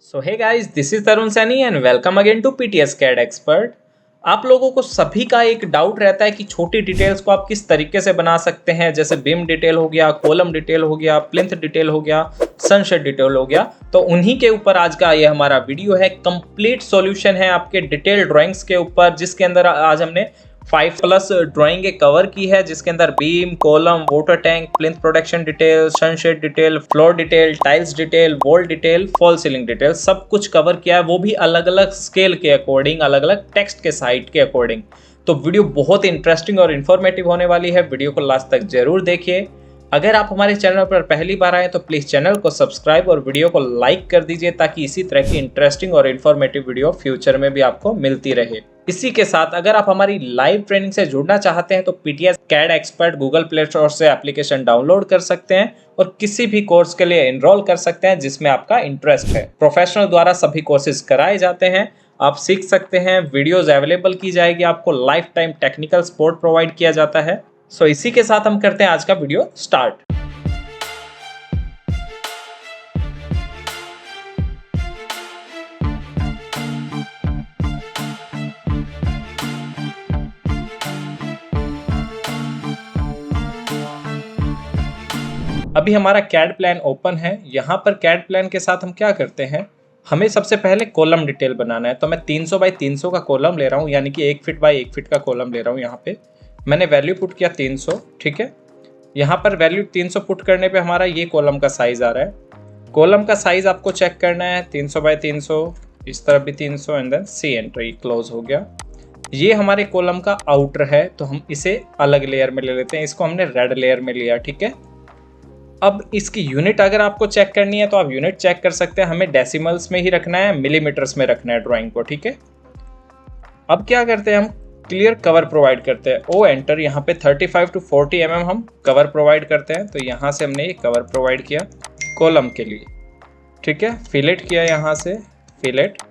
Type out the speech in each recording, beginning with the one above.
So hey guys, this is Tarun Saini and welcome again to PTS CAD expert. आप लोगों को सभी का एक डाउट रहता है कि छोटी डिटेल्स को आप किस तरीके से बना सकते हैं, जैसे बीम डिटेल हो गया, कॉलम डिटेल हो गया, प्लिंथ डिटेल हो गया, सनशेड डिटेल हो गया। तो उन्हीं के ऊपर आज का ये हमारा वीडियो है। कंप्लीट सॉल्यूशन है आपके डिटेल ड्राइंग्स के ऊपर, जिसके अंदर आज हमने 5+ ड्राइंग कवर की है, जिसके अंदर beam, column, water tank, plinth protection detail, sunshade detail, floor detail, tiles detail, wall detail, fall ceiling detail, सब कुछ कवर किया है। वो भी अलग अलग स्केल के अकॉर्डिंग, अलग अलग टेक्स्ट के साइट के अकॉर्डिंग। तो वीडियो बहुत इंटरेस्टिंग और इन्फॉर्मेटिव होने वाली है। वीडियो को लास्ट तक जरूर देखिए। अगर आप हमारे चैनल पर पहली बार आए तो प्लीज चैनल को सब्सक्राइब और वीडियो को लाइक कर दीजिए, ताकि इसी तरह की इंटरेस्टिंग और इन्फॉर्मेटिव वीडियो फ्यूचर में भी आपको मिलती रहे। इसी के साथ अगर आप हमारी लाइव ट्रेनिंग से जुड़ना चाहते हैं तो PTS CAD expert Google Play Store से एप्लीकेशन डाउनलोड कर सकते हैं और किसी भी कोर्स के लिए एनरोल कर सकते हैं जिसमें आपका इंटरेस्ट है। प्रोफेशनल द्वारा सभी कोर्सेज कराए जाते हैं, आप सीख सकते हैं। वीडियोज अवेलेबल की जाएगी, आपको life time technical support provide किया जाता है। सो इसी के साथ हम करते हैं आज का वीडियो स्टार्ट। अभी हमारा कैड प्लान ओपन है। यहाँ पर कैड प्लान के साथ हम क्या करते हैं, हमें सबसे पहले कॉलम डिटेल बनाना है। तो मैं 300 बाई 300 का कॉलम ले रहा हूँ, यानी कि 1 फीट बाई 1 फीट का कॉलम ले रहा हूँ। यहाँ पे मैंने वैल्यू पुट किया 300, ठीक है। यहाँ पर वैल्यू 300 पुट करने पे हमारा ये कॉलम का साइज आ रहा है। कॉलम का साइज आपको चेक करना है, 300 बाई 300, इस तरफ भी 300 एंड देन सी एंटर, ये क्लोज हो गया। ये हमारे कॉलम का आउटर है, तो हम इसे अलग लेयर में ले लेते हैं। इसको हमने रेड लेयर में लिया, ठीक है। अब इसकी यूनिट अगर आपको चेक करनी है तो आप यूनिट चेक कर सकते हैं। हमें डेसिमल्स में ही रखना है, मिलीमीटर्स में रखना है ड्राइंग को, ठीक है। अब क्या करते हैं, हम क्लियर कवर प्रोवाइड करते हैं। ओ एंटर, यहाँ पे 35 to 40 mm हम कवर प्रोवाइड करते हैं। तो यहाँ से हमने ये कवर प्रोवाइड किया कॉलम के लिए, ठीक है। फिलेट किया, यहाँ से फिलेट।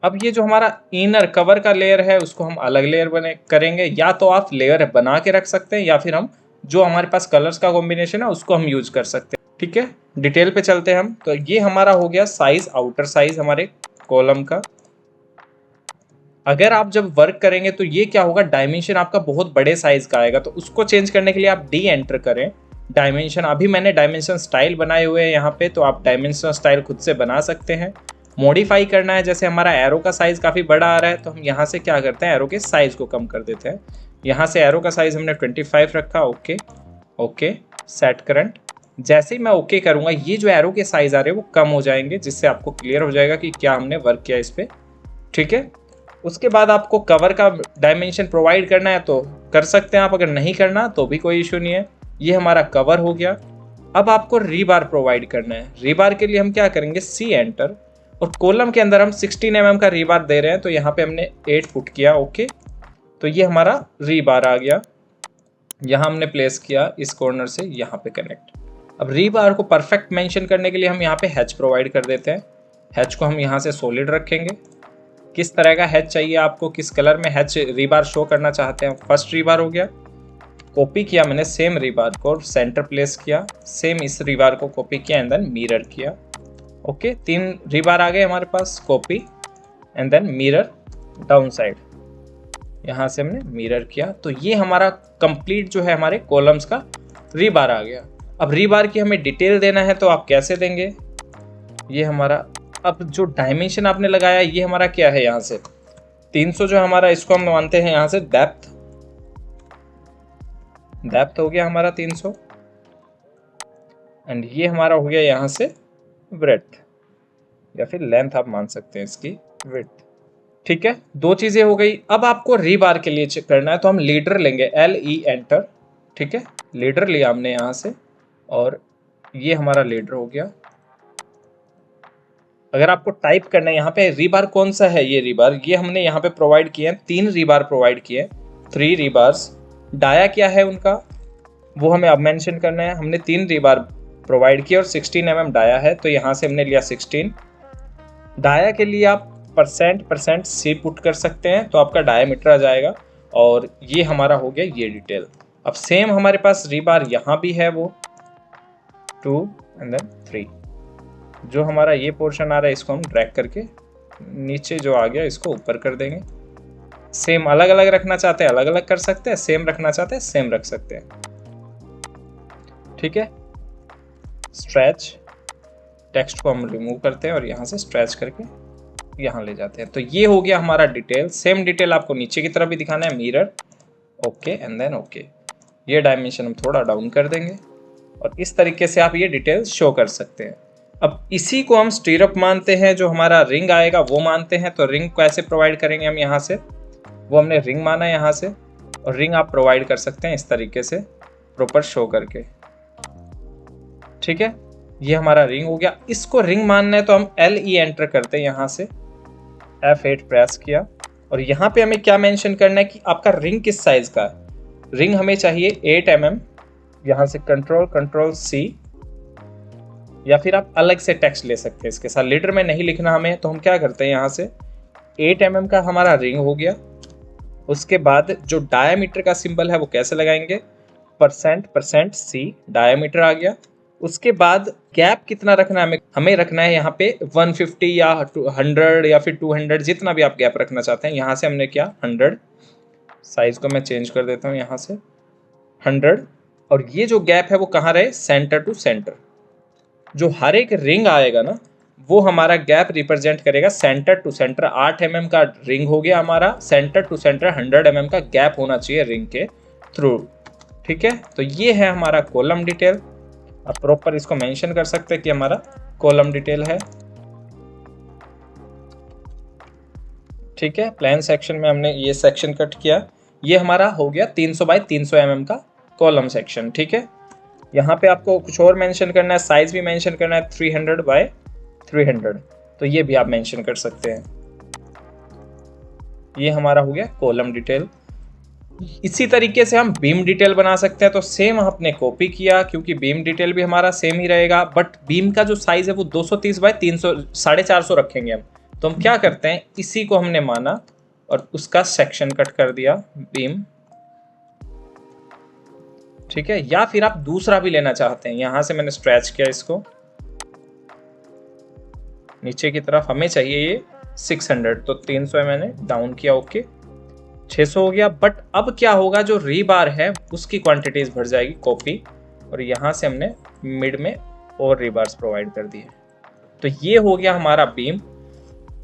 अब ये जो हमारा इनर कवर का लेयर है उसको हम अलग लेयर बने करेंगे। या तो आप लेयर बना के रख सकते हैं, या फिर हम जो हमारे पास कलर्स का कॉम्बिनेशन है उसको हम यूज कर सकते हैं, ठीक है। डिटेल पे चलते हैं हम। तो ये हमारा हो गया साइज, आउटर साइज हमारे कॉलम का। अगर आप जब वर्क करेंगे तो ये क्या होगा, डायमेंशन आपका बहुत बड़े साइज का आएगा। तो उसको चेंज करने के लिए आप डी एंटर करें डायमेंशन। अभी मैंने डायमेंशन स्टाइल बनाए हुए हैं यहाँ पे, तो आप डायमेंशन स्टाइल खुद से बना सकते हैं। मॉडिफाई करना है, जैसे हमारा एरो का साइज काफ़ी बड़ा आ रहा है तो हम यहाँ से क्या करते हैं, एरो के साइज को कम कर देते हैं। यहाँ से एरो का साइज हमने 25 रखा, ओके ओके, सेट करंट। जैसे ही मैं ओके करूँगा ये जो एरो के साइज आ रहे हैं वो कम हो जाएंगे, जिससे आपको क्लियर हो जाएगा कि क्या हमने वर्क किया इस पर, ठीक है। उसके बाद आपको कवर का डायमेंशन प्रोवाइड करना है तो कर सकते हैं आप, अगर नहीं करना तो भी कोई इशू नहीं है। ये हमारा कवर हो गया। अब आपको रीबार प्रोवाइड करना है। रीबार के लिए हम क्या करेंगे, सी एंटर, और कॉलम के अंदर हम 16 mm का रीबार दे रहे हैं। तो यहाँ पे हमने 8 पुट किया, ओके। तो ये हमारा रीबार आ गया, यहाँ हमने प्लेस किया इस कॉर्नर से यहाँ पे कनेक्ट। अब रीबार को परफेक्ट मेंशन करने के लिए हम यहाँ पे हैच प्रोवाइड कर देते हैं। हैच को हम यहाँ से सॉलिड रखेंगे। किस तरह का हैच चाहिए आपको, किस कलर में हैच रीबार शो करना चाहते हैं। फर्स्ट रीबार हो गया, कॉपी किया मैंने सेम रीबार को, सेंटर प्लेस किया, सेम इस रीबार को कॉपी किया एंड देन मिरर किया, ओके। 3 रीबार आ गए हमारे पास, copy and then mirror down side, यहाँ से हमने मिरर किया। तो ये हमारा कंप्लीट जो है हमारे कॉलम्स का रीबार आ गया। अब रीबार की हमें डिटेल देना है तो आप कैसे देंगे, ये हमारा, अब जो डायमेंशन आपने लगाया ये हमारा क्या है, यहाँ से 300 जो हमारा, इसको हम मानते हैं यहाँ से डेप्थ हो गया हमारा 300 एंड ये हमारा हो गया यहाँ से ब्रेड्थ, या फिर लेंथ आप मान सकते हैं इसकी, विड्थ, ठीक है। 2 चीजें हो गई। अब आपको रीबार के लिए चेक करना है तो हम लीडर लेंगे, LE एंटर, ठीक है। लीडर लिया हमने यहाँ से और ये हमारा लीडर हो गया। अगर आपको टाइप करना है यहाँ पे रीबार कौन सा है, ये रीबार, ये हमने यहाँ पे प्रोवाइड किए हैं, 3 रीबार प्रोवाइड किए, 3 रीबार्स। डाया क्या है उनका वो हमें अब मेंशन करना है। हमने 3 रीबार प्रोवाइड किया और 16 mm डाया है, तो यहाँ से हमने लिया 16। डाया के लिए आप % सी पुट कर सकते हैं तो आपका डायमीटर आ जाएगा। और ये हमारा हो गया ये डिटेल। अब सेम हमारे पास रीबार यहाँ भी है, वो 2 एंड देन 3। जो हमारा ये पोर्शन आ रहा है इसको हम ड्रैग करके नीचे जो आ गया इसको ऊपर कर देंगे। सेम अलग अलग रखना चाहते हैं अलग अलग कर सकते हैं, सेम रखना चाहते हैं सेम रख सकते हैं। ठीक है, स्ट्रेच, टेक्स्ट को हम रिमूव करते हैं और यहाँ से स्ट्रेच करके यहाँ ले जाते हैं। तो ये हो गया हमारा डिटेल। सेम डिटेल आपको नीचे की तरफ भी दिखाना है, mirror, okay and then okay. ये डायमेंशन हम थोड़ा डाउन कर देंगे और इस तरीके से आप ये डिटेल्स शो कर सकते हैं। अब इसी को हम स्टीरअप मानते हैं, जो हमारा रिंग आएगा वो मानते हैं। तो रिंग कैसे प्रोवाइड करेंगे हम यहाँ से, वो हमने रिंग माना है यहाँ से, और रिंग आप प्रोवाइड कर सकते हैं इस तरीके से प्रॉपर शो करके। ठीक है, ये हमारा रिंग हो गया। इसको रिंग मानना है तो हम LE एंटर करते हैं यहाँ से, F8 प्रेस किया और यहाँ पे हमें क्या मेंशन करना है कि आपका रिंग किस साइज का है। रिंग हमें चाहिए 8 mm। यहाँ से कंट्रोल C, या फिर आप अलग से टेक्स्ट ले सकते हैं इसके साथ। लीटर में नहीं लिखना हमें, तो हम क्या करते हैं यहाँ से 8 mm का हमारा रिंग हो गया। उसके बाद जो डायमीटर का सिंबल है वो कैसे लगाएंगे, परसेंट C, डायमीटर आ गया। उसके बाद गैप कितना रखना है हमें रखना है यहाँ पे 150 या 100 या फिर 200, जितना भी आप गैप रखना चाहते हैं। यहाँ से हमने क्या 100, साइज को मैं चेंज कर देता हूँ यहाँ से 100। और ये जो गैप है वो कहाँ रहे, सेंटर टू सेंटर। जो हर एक रिंग आएगा ना वो हमारा गैप रिप्रेजेंट करेगा सेंटर टू सेंटर। 8 mm का रिंग हो गया हमारा, सेंटर टू सेंटर 100 mm का गैप होना चाहिए रिंग के थ्रू। ठीक है, तो ये है हमारा कॉलम डिटेल। आप प्रॉपर इसको मेंशन कर सकते हैं कि हमारा कॉलम डिटेल है। ठीक है, प्लान सेक्शन में हमने ये सेक्शन कट किया, ये हमारा हो गया 300 बाय 300 mm का कॉलम सेक्शन। ठीक है, यहाँ पे आपको कुछ और मेंशन करना है, साइज भी मेंशन करना है 300 बाय 300, तो ये भी आप मेंशन कर सकते हैं। ये हमारा हो गया कॉलम डिटेल। इसी तरीके से हम बीम डिटेल बना सकते हैं। तो सेम आपने कॉपी किया, क्योंकि बीम डिटेल भी हमारा सेम ही रहेगा, बट बीम का जो साइज है वो 230 बाय 300 450 रखेंगे हम। तो हम क्या करते हैं, इसी को हमने माना और उसका सेक्शन कट कर दिया बीम। ठीक है, या फिर आप दूसरा भी लेना चाहते हैं, यहां से मैंने स्ट्रेच किया इसको नीचे की तरफ, हमें चाहिए ये 600, तो 300 मैंने डाउन किया, ओके 600 हो गया। बट अब क्या होगा, जो रीबार है उसकी क्वांटिटीज बढ़ जाएगी, कॉपी, और यहां से हमने मिड में और रीबार्स प्रोवाइड कर दिए। तो ये हो गया हमारा बीम।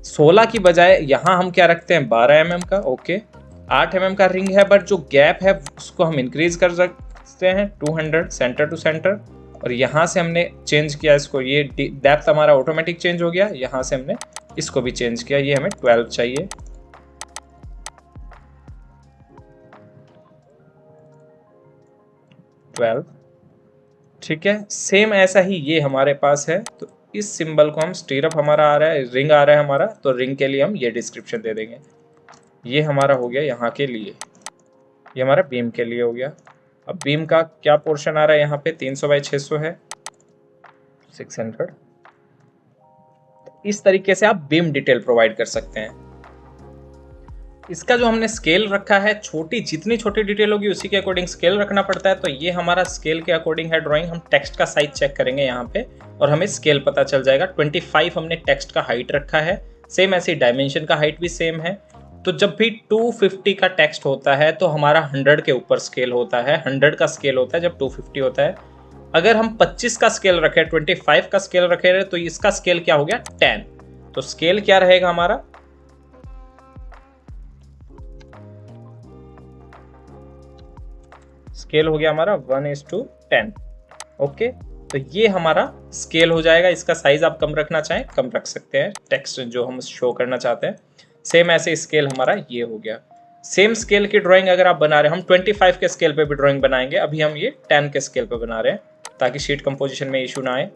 16 की बजाय यहां हम क्या रखते हैं 12 mm का, ओके 8 mm का रिंग है, बट जो गैप है उसको हम इंक्रीज कर सकते हैं 200 सेंटर टू सेंटर। और यहाँ से हमने चेंज किया इसको, ये डेप्थ हमारा ऑटोमेटिक चेंज हो गया। यहाँ से हमने इसको भी चेंज किया, ये हमें 12 चाहिए। ठीक है, सेम ऐसा ही ये हमारे पास है। तो इस सिंबल को हम स्टीरअप हमारा आ रहा है, रिंग आ रहा है हमारा, तो रिंग के लिए हम ये डिस्क्रिप्शन दे देंगे। ये हमारा हो गया यहाँ के लिए, ये हमारा बीम के लिए हो गया। अब बीम का क्या पोर्शन आ रहा है यहाँ पे, 300 बाई 600 है, 600। इस तरीके से आप बीम डिटेल प्रोवाइड कर सकते हैं। इसका जो हमने स्केल रखा है, छोटी जितनी छोटी डिटेल होगी उसी के अकॉर्डिंग स्केल रखना पड़ता है। तो ये हमारा स्केल के अकॉर्डिंग है ड्राइंग। हम टेक्स्ट का साइज चेक करेंगे यहाँ पे और हमें स्केल पता चल जाएगा। 25 हमने टेक्स्ट का हाइट रखा है, सेम ऐसे डायमेंशन का हाइट भी सेम है। तो जब भी 250 का टेक्स्ट होता है तो हमारा 100 के ऊपर स्केल होता है, 100 का स्केल होता है जब 250 होता है। अगर हम 25 का स्केल रखें, 25 का स्केल रखें, तो इसका स्केल क्या हो गया 10। तो स्केल क्या रहेगा हमारा, स्केल हो गया हमारा 1:10। ओके, तो ये हमारा स्केल हो जाएगा। इसका साइज आप कम रखना चाहें कम रख सकते हैं, टेक्स्ट जो हम शो करना चाहते हैं। सेम ऐसे स्केल हमारा ये हो गया। सेम स्केल की ड्राइंग अगर आप बना रहे हैं, हम 25 के स्केल पे भी ड्राइंग बनाएंगे, अभी हम ये 10 के स्केल पे बना रहे हैं ताकि शीट कंपोजिशन में इशू ना आए।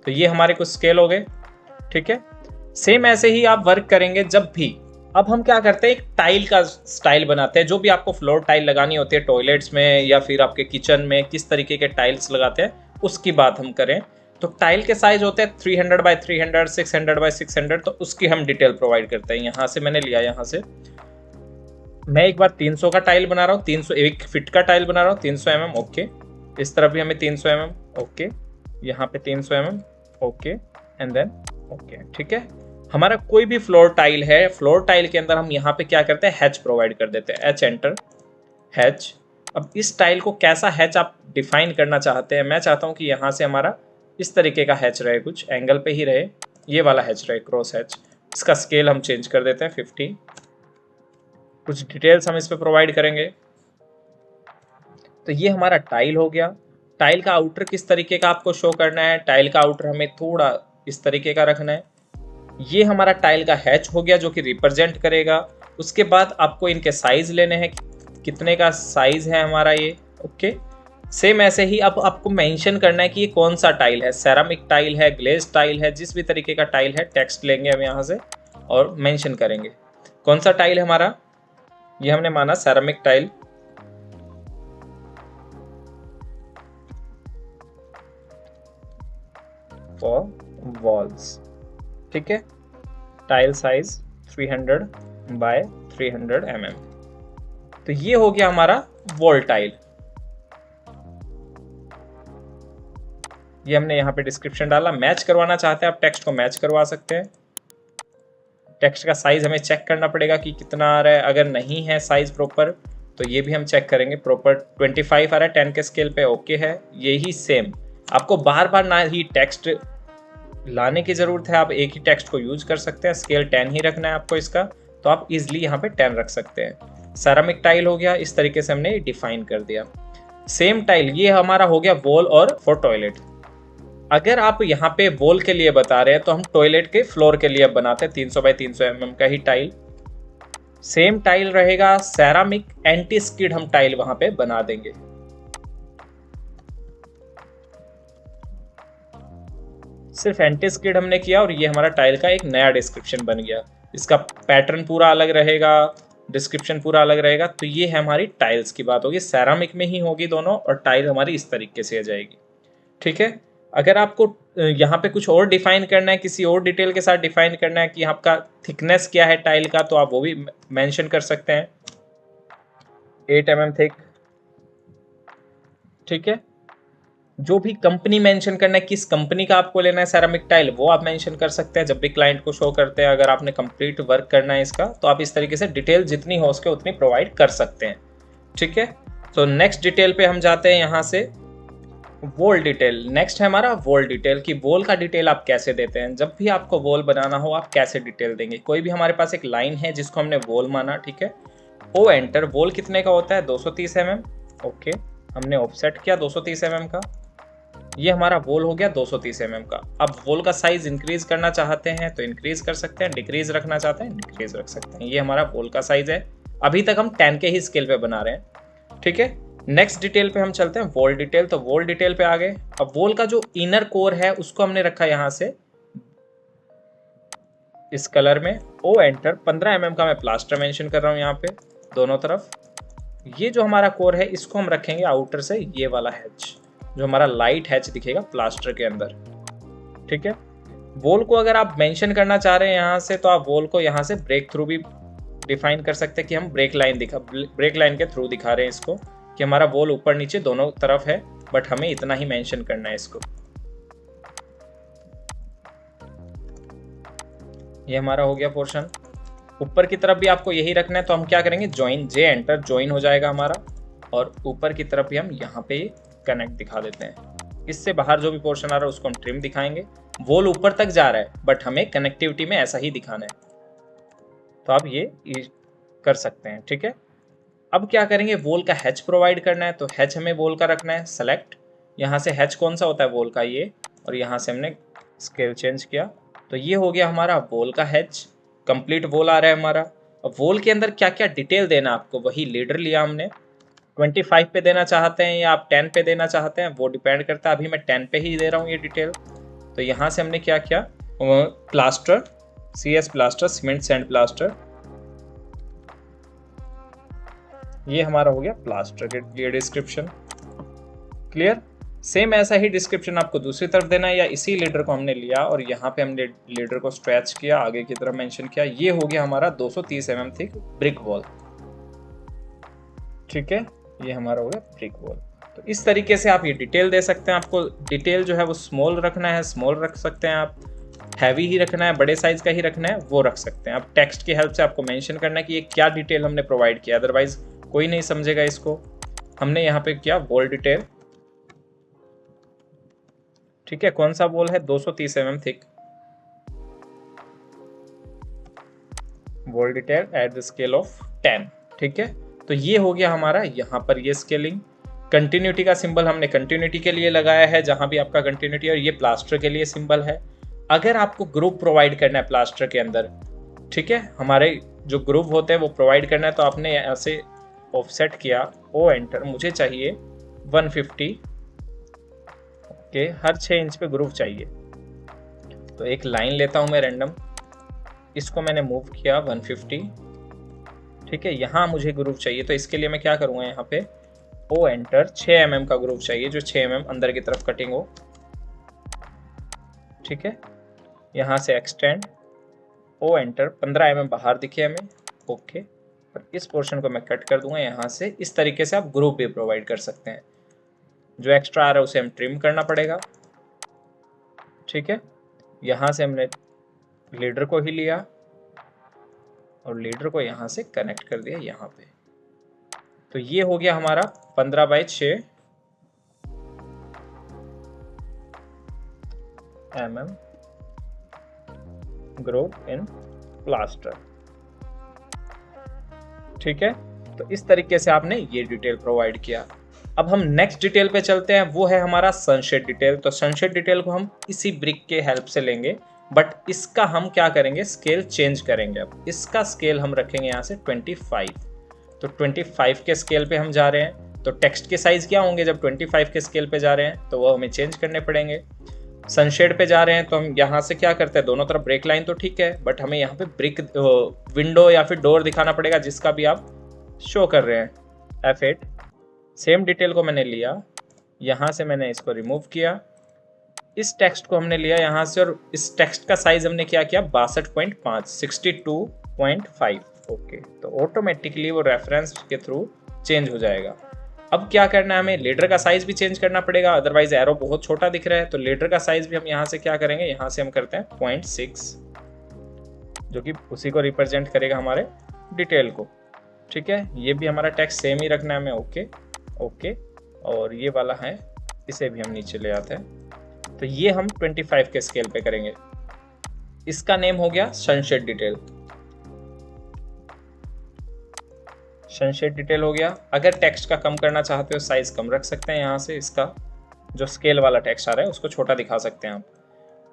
तो ये हमारे कुछ स्केल हो गए। ठीक है, सेम ऐसे ही आप वर्क करेंगे जब भी। अब हम क्या करते हैं, एक टाइल का स्टाइल बनाते हैं। जो भी आपको फ्लोर टाइल लगानी होती है टॉयलेट्स में या फिर आपके किचन में, किस तरीके के टाइल्स लगाते हैं उसकी बात हम करें। तो टाइल के साइज होते हैं 300 बाय 300, 600 बाय 600, तो उसकी हम डिटेल प्रोवाइड करते हैं। यहाँ से मैंने लिया, यहाँ से मैं एक बार 300 का टाइल बना रहा हूँ, 300 1 फीट का टाइल बना रहा हूँ, 300 mm, ओके। इस तरफ भी हमें 300 mm, ओके। यहाँ पे 300 mm, okay and then okay. ठीक है, हमारा कोई भी फ्लोर टाइल है, फ्लोर टाइल के अंदर हम यहाँ पे क्या करते हैं, हैच प्रोवाइड कर देते हैं, एच एंटर, हैच। अब इस टाइल को कैसा हैच आप डिफाइन करना चाहते हैं, मैं चाहता हूँ कि यहाँ से हमारा इस तरीके का हैच रहे, कुछ एंगल पे ही रहे, ये वाला हैच रहे, क्रॉस हैच। इसका स्केल हम चेंज कर देते हैं 50। कुछ डिटेल्स हम इस पे प्रोवाइड करेंगे। तो ये हमारा टाइल हो गया। टाइल का आउटर किस तरीके का आपको शो करना है, टाइल का आउटर हमें थोड़ा इस तरीके का रखना है। ये हमारा टाइल का हैच हो गया जो कि रिप्रेजेंट करेगा। उसके बाद आपको इनके साइज लेने हैं, कितने का साइज है हमारा ये, ओके। सेम ऐसे ही अब आपको मेंशन करना है कि ये कौन सा टाइल है, सेरामिक टाइल है, ग्लेज टाइल है, जिस भी तरीके का टाइल है, टेक्स्ट लेंगे हम यहाँ से और मेंशन करेंगे कौन सा टाइल है हमारा। ये हमने माना सेरामिक टाइल, फॉर वॉल्स। ठीक है, टाइल साइज 300 बाय 300 mm। तो ये हो गया हमारा वॉल टाइल। ये हमने यहाँ पे डिस्क्रिप्शन डाला। मैच करवाना चाहते हैं आप टेक्स्ट को, मैच करवा सकते हैं। टेक्स्ट का साइज हमें चेक करना पड़ेगा कि कितना आ रहा है, अगर नहीं है साइज प्रॉपर तो ये भी हम चेक करेंगे। प्रॉपर 25 आ रहा है 10 के स्केल पे, ओके है। यही सेम आपको बार बार ना ही टेक्स्ट लाने की जरूरत है, आप एक ही टेक्स्ट को यूज कर सकते हैं। स्केल 10 ही रखना है आपको इसका, तो आप इजिली यहाँ पे 10 रख सकते हैं। सेरामिक टाइल हो गया, इस तरीके से हमने डिफाइन कर दिया। सेम टाइल ये हमारा हो गया वॉल और फॉर टॉयलेट। अगर आप यहाँ पे वॉल के लिए बता रहे हैं तो हम टॉयलेट के फ्लोर के लिए बनाते हैं 300 बाय 300 mm का ही टाइल। सेम टाइल रहेगा, सेरामिक एंटी स्किड हम टाइल वहां पे बना देंगे। सिर्फ एंटी स्किड हमने किया और ये हमारा टाइल का एक नया डिस्क्रिप्शन बन गया। इसका पैटर्न पूरा अलग रहेगा, डिस्क्रिप्शन पूरा अलग रहेगा। तो ये है हमारी टाइल्स की बात होगी, सेरामिक में ही होगी दोनों, और टाइल हमारी इस तरीके से आ जाएगी। ठीक है, अगर आपको यहाँ पे कुछ और डिफाइन करना है, किसी और डिटेल के साथ डिफाइन करना है कि आपका थिकनेस क्या है टाइल का, तो आप वो भी मेंशन कर सकते हैं, 8 mm थिक। ठीक है, जो भी कंपनी मेंशन करना है, किस कंपनी का आपको लेना है सेरामिक टाइल, वो आप मेंशन कर सकते हैं जब भी क्लाइंट को शो करते हैं। अगर आपने कंप्लीट वर्क करना है इसका, तो आप इस तरीके से डिटेल जितनी हो सके उतनी प्रोवाइड कर सकते हैं। ठीक है, तो नेक्स्ट डिटेल पे हम जाते हैं, यहाँ से वॉल डिटेल। नेक्स्ट है हमारा वॉल डिटेल, कि वॉल का डिटेल आप कैसे देते हैं। जब भी आपको वॉल बनाना हो आप कैसे डिटेल देंगे। कोई भी हमारे पास एक लाइन है जिसको हमने वॉल माना, ठीक है, ओ एंटर। वॉल कितने का होता है, 230 mm, ओके। हमने ऑफसेट किया 230 mm का, ये हमारा वॉल हो गया 230 mm का। अब वॉल का साइज इंक्रीज करना चाहते हैं तो इंक्रीज कर सकते हैं, डिक्रीज रखना चाहते हैं डिक्रीज रख सकते हैं। ये हमारा वॉल का साइज है। अभी तक हम 10 के ही स्केल पे बना रहे हैं। ठीक है, नेक्स्ट डिटेल पे हम चलते हैं, वॉल डिटेल। तो वॉल डिटेल पे आ गए। अब वॉल का जो इनर कोर है उसको हमने रखा यहाँ से इस कलर में, ओ एंटर। 15 mm का मैं प्लास्टर मेंशन कर रहा हूँ यहाँ पे दोनों तरफ। ये जो हमारा कोर है इसको हम रखेंगे आउटर से ये वाला हैच, जो हमारा लाइट हैच दिखेगा प्लास्टर के अंदर। ठीक है, वॉल को अगर आप मेंशन करना चाह रहे हैं यहाँ से, तो आप वॉल को यहाँ से ब्रेक थ्रू भी डिफाइन कर सकते हैं कि हम ब्रेक लाइन के थ्रू दिखा रहे हैं इसको, कि हमारा वॉल ऊपर नीचे दोनों तरफ है, बट हमें इतना ही मेंशन करना है इसको। ये हमारा हो गया पोर्शन। ऊपर की तरफ भी आपको यही रखना है, तो हम क्या करेंगे, ज्वाइन, जे एंटर, ज्वाइन हो जाएगा हमारा। और ऊपर की तरफ भी हम यहाँ पे कनेक्ट दिखा देते हैं। इससे बाहर जो भी पोर्शन आ रहा है उसको हम ट्रिम दिखाएंगे। वॉल ऊपर तक जा रहा है बट हमें कनेक्टिविटी में ऐसा ही दिखाना है, तो आप ये कर सकते हैं। ठीक है, अब क्या करेंगे, वॉल का हैच प्रोवाइड करना है, तो हैच हमें वॉल का रखना है। सेलेक्ट, यहाँ से हैच कौन सा होता है, वॉल का ये, और यहाँ से हमने स्केल चेंज किया, तो ये हो गया हमारा वॉल का हैच। कंप्लीट वॉल आ रहा है हमारा। अब वॉल के अंदर क्या क्या डिटेल देना आपको, वही लीडर लिया हमने। 25 पे देना चाहते हैं या आप 10 पे देना चाहते हैं, वो डिपेंड करता है। अभी मैं 10 पे ही दे रहा हूँ ये डिटेल। तो यहाँ से हमने क्या किया, plaster, CS plaster, cement sand plaster, ये हमारा हो गया प्लास्टर के लिए डिस्क्रिप्शन। क्लियर, सेम ऐसा ही डिस्क्रिप्शन आपको दूसरी तरफ देना है, या इसी लीडर को हमने लिया और यहाँ पे हमने लीडर को स्ट्रेच किया, आगे की तरफ मेंशन किया। ये हो गया हमारा 230 mm थिक ब्रिक वॉल। ठीक है, ये हमारा हो गया ब्रिक वॉल। तो इस तरीके से आप ये डिटेल दे सकते हैं। आपको डिटेल जो है वो स्मॉल रखना है, स्मॉल रख सकते हैं आप, हैवी ही रखना है, बड़े साइज का ही रखना है, वो रख सकते हैं आप। टेक्स्ट की हेल्प से आपको मेंशन करना है कि ये क्या डिटेल हमने प्रोवाइड किया, अदरवाइज कोई नहीं समझेगा इसको। हमने यहाँ पे किया वॉल डिटेल, ठीक है। कौन सा वॉल है, 230 mm thick wall detail at the scale of 10, ठीक है। तो ये हो गया हमारा यहाँ पर ये स्केलिंग। कंटिन्यूटी का सिंबल हमने कंटिन्यूटी के लिए लगाया है, जहां भी आपका कंटिन्यूटी, और ये प्लास्टर के लिए सिंबल है। अगर आपको ग्रुप प्रोवाइड करना है प्लास्टर के अंदर, ठीक है, हमारे जो ग्रुप होते हैं वो प्रोवाइड करना है, तो आपने यहाँ से ऑफसेट किया, ओ एंटर, मुझे चाहिए 150 के हर 6 इंच पे ग्रुप चाहिए। तो एक लाइन लेता हूं मैं रैंडम, इसको मैंने मूव किया 150, ठीक है। यहाँ मुझे ग्रुप चाहिए, तो इसके लिए मैं क्या करूँगा, यहाँ पे ओ एंटर, 6 mm का ग्रुप चाहिए, जो 6 mm अंदर की तरफ कटिंग हो, ठीक है। यहाँ से एक्सटेंड, ओ एंटर, 15 mm बाहर दिखे हमें, ओके। और इस पोर्शन को मैं कट कर दूंगा यहाँ से। इस तरीके से आप ग्रुप भी प्रोवाइड कर सकते हैं। जो एक्स्ट्रा आ रहा है उसे हम ट्रिम करना पड़ेगा, ठीक है। यहाँ से हमने लीडर को ही लिया और लीडर को यहाँ से कनेक्ट कर दिया यहाँ पे। तो ये हो गया हमारा 15/6 mm ग्रुप इन प्लास्टर, ठीक है। तो इस तरीके से आपने ये डिटेल प्रोवाइड किया। अब हम नेक्स्ट डिटेल पे चलते हैं, वो है हमारा सनशेड डिटेल। तो सनशेड डिटेल को हम इसी ब्रिक के हेल्प से लेंगे, बट इसका हम क्या करेंगे, स्केल चेंज करेंगे। अब इसका स्केल हम रखेंगे यहाँ से 25। तो 25 के स्केल पे हम जा रहे हैं। तो टेक्स्ट के साइज क्या होंगे जब 25 के स्केल पे जा रहे हैं, तो वो हमें चेंज करने पड़ेंगे। सनशेड पे जा रहे हैं तो हम यहाँ से क्या करते हैं, दोनों तरफ ब्रेक लाइन तो ठीक है, बट हमें यहाँ पे ब्रिक विंडो या फिर डोर दिखाना पड़ेगा, जिसका भी आप शो कर रहे हैं। F8, सेम डिटेल को मैंने लिया, यहाँ से मैंने इसको रिमूव किया, इस टेक्स्ट को हमने लिया यहाँ से, और इस टेक्स्ट का साइज हमने क्या किया 62.5, 62.5, ओके। तो ऑटोमेटिकली वो रेफरेंस के थ्रू चेंज हो जाएगा। अब क्या करना है, हमें लीडर का साइज भी चेंज करना पड़ेगा, अदरवाइज एरो बहुत छोटा दिख रहा है। तो लीडर का साइज भी हम यहाँ से क्या करेंगे, यहाँ से हम करते हैं 0.6, जो कि उसी को रिप्रेजेंट करेगा हमारे डिटेल को, ठीक है। ये भी हमारा टेक्स्ट सेम ही रखना है हमें, ओके ओके। और ये वाला है, इसे भी हम नीचे ले आते हैं। तो ये हम 25 के स्केल पे करेंगे। इसका नेम हो गया सनशेड डिटेल। सनशेड डिटेल हो गया। अगर टेक्स्ट का कम करना चाहते हो, साइज कम रख सकते हैं, यहाँ से इसका जो स्केल वाला टेक्स्ट आ रहा है उसको छोटा दिखा सकते हैं आप।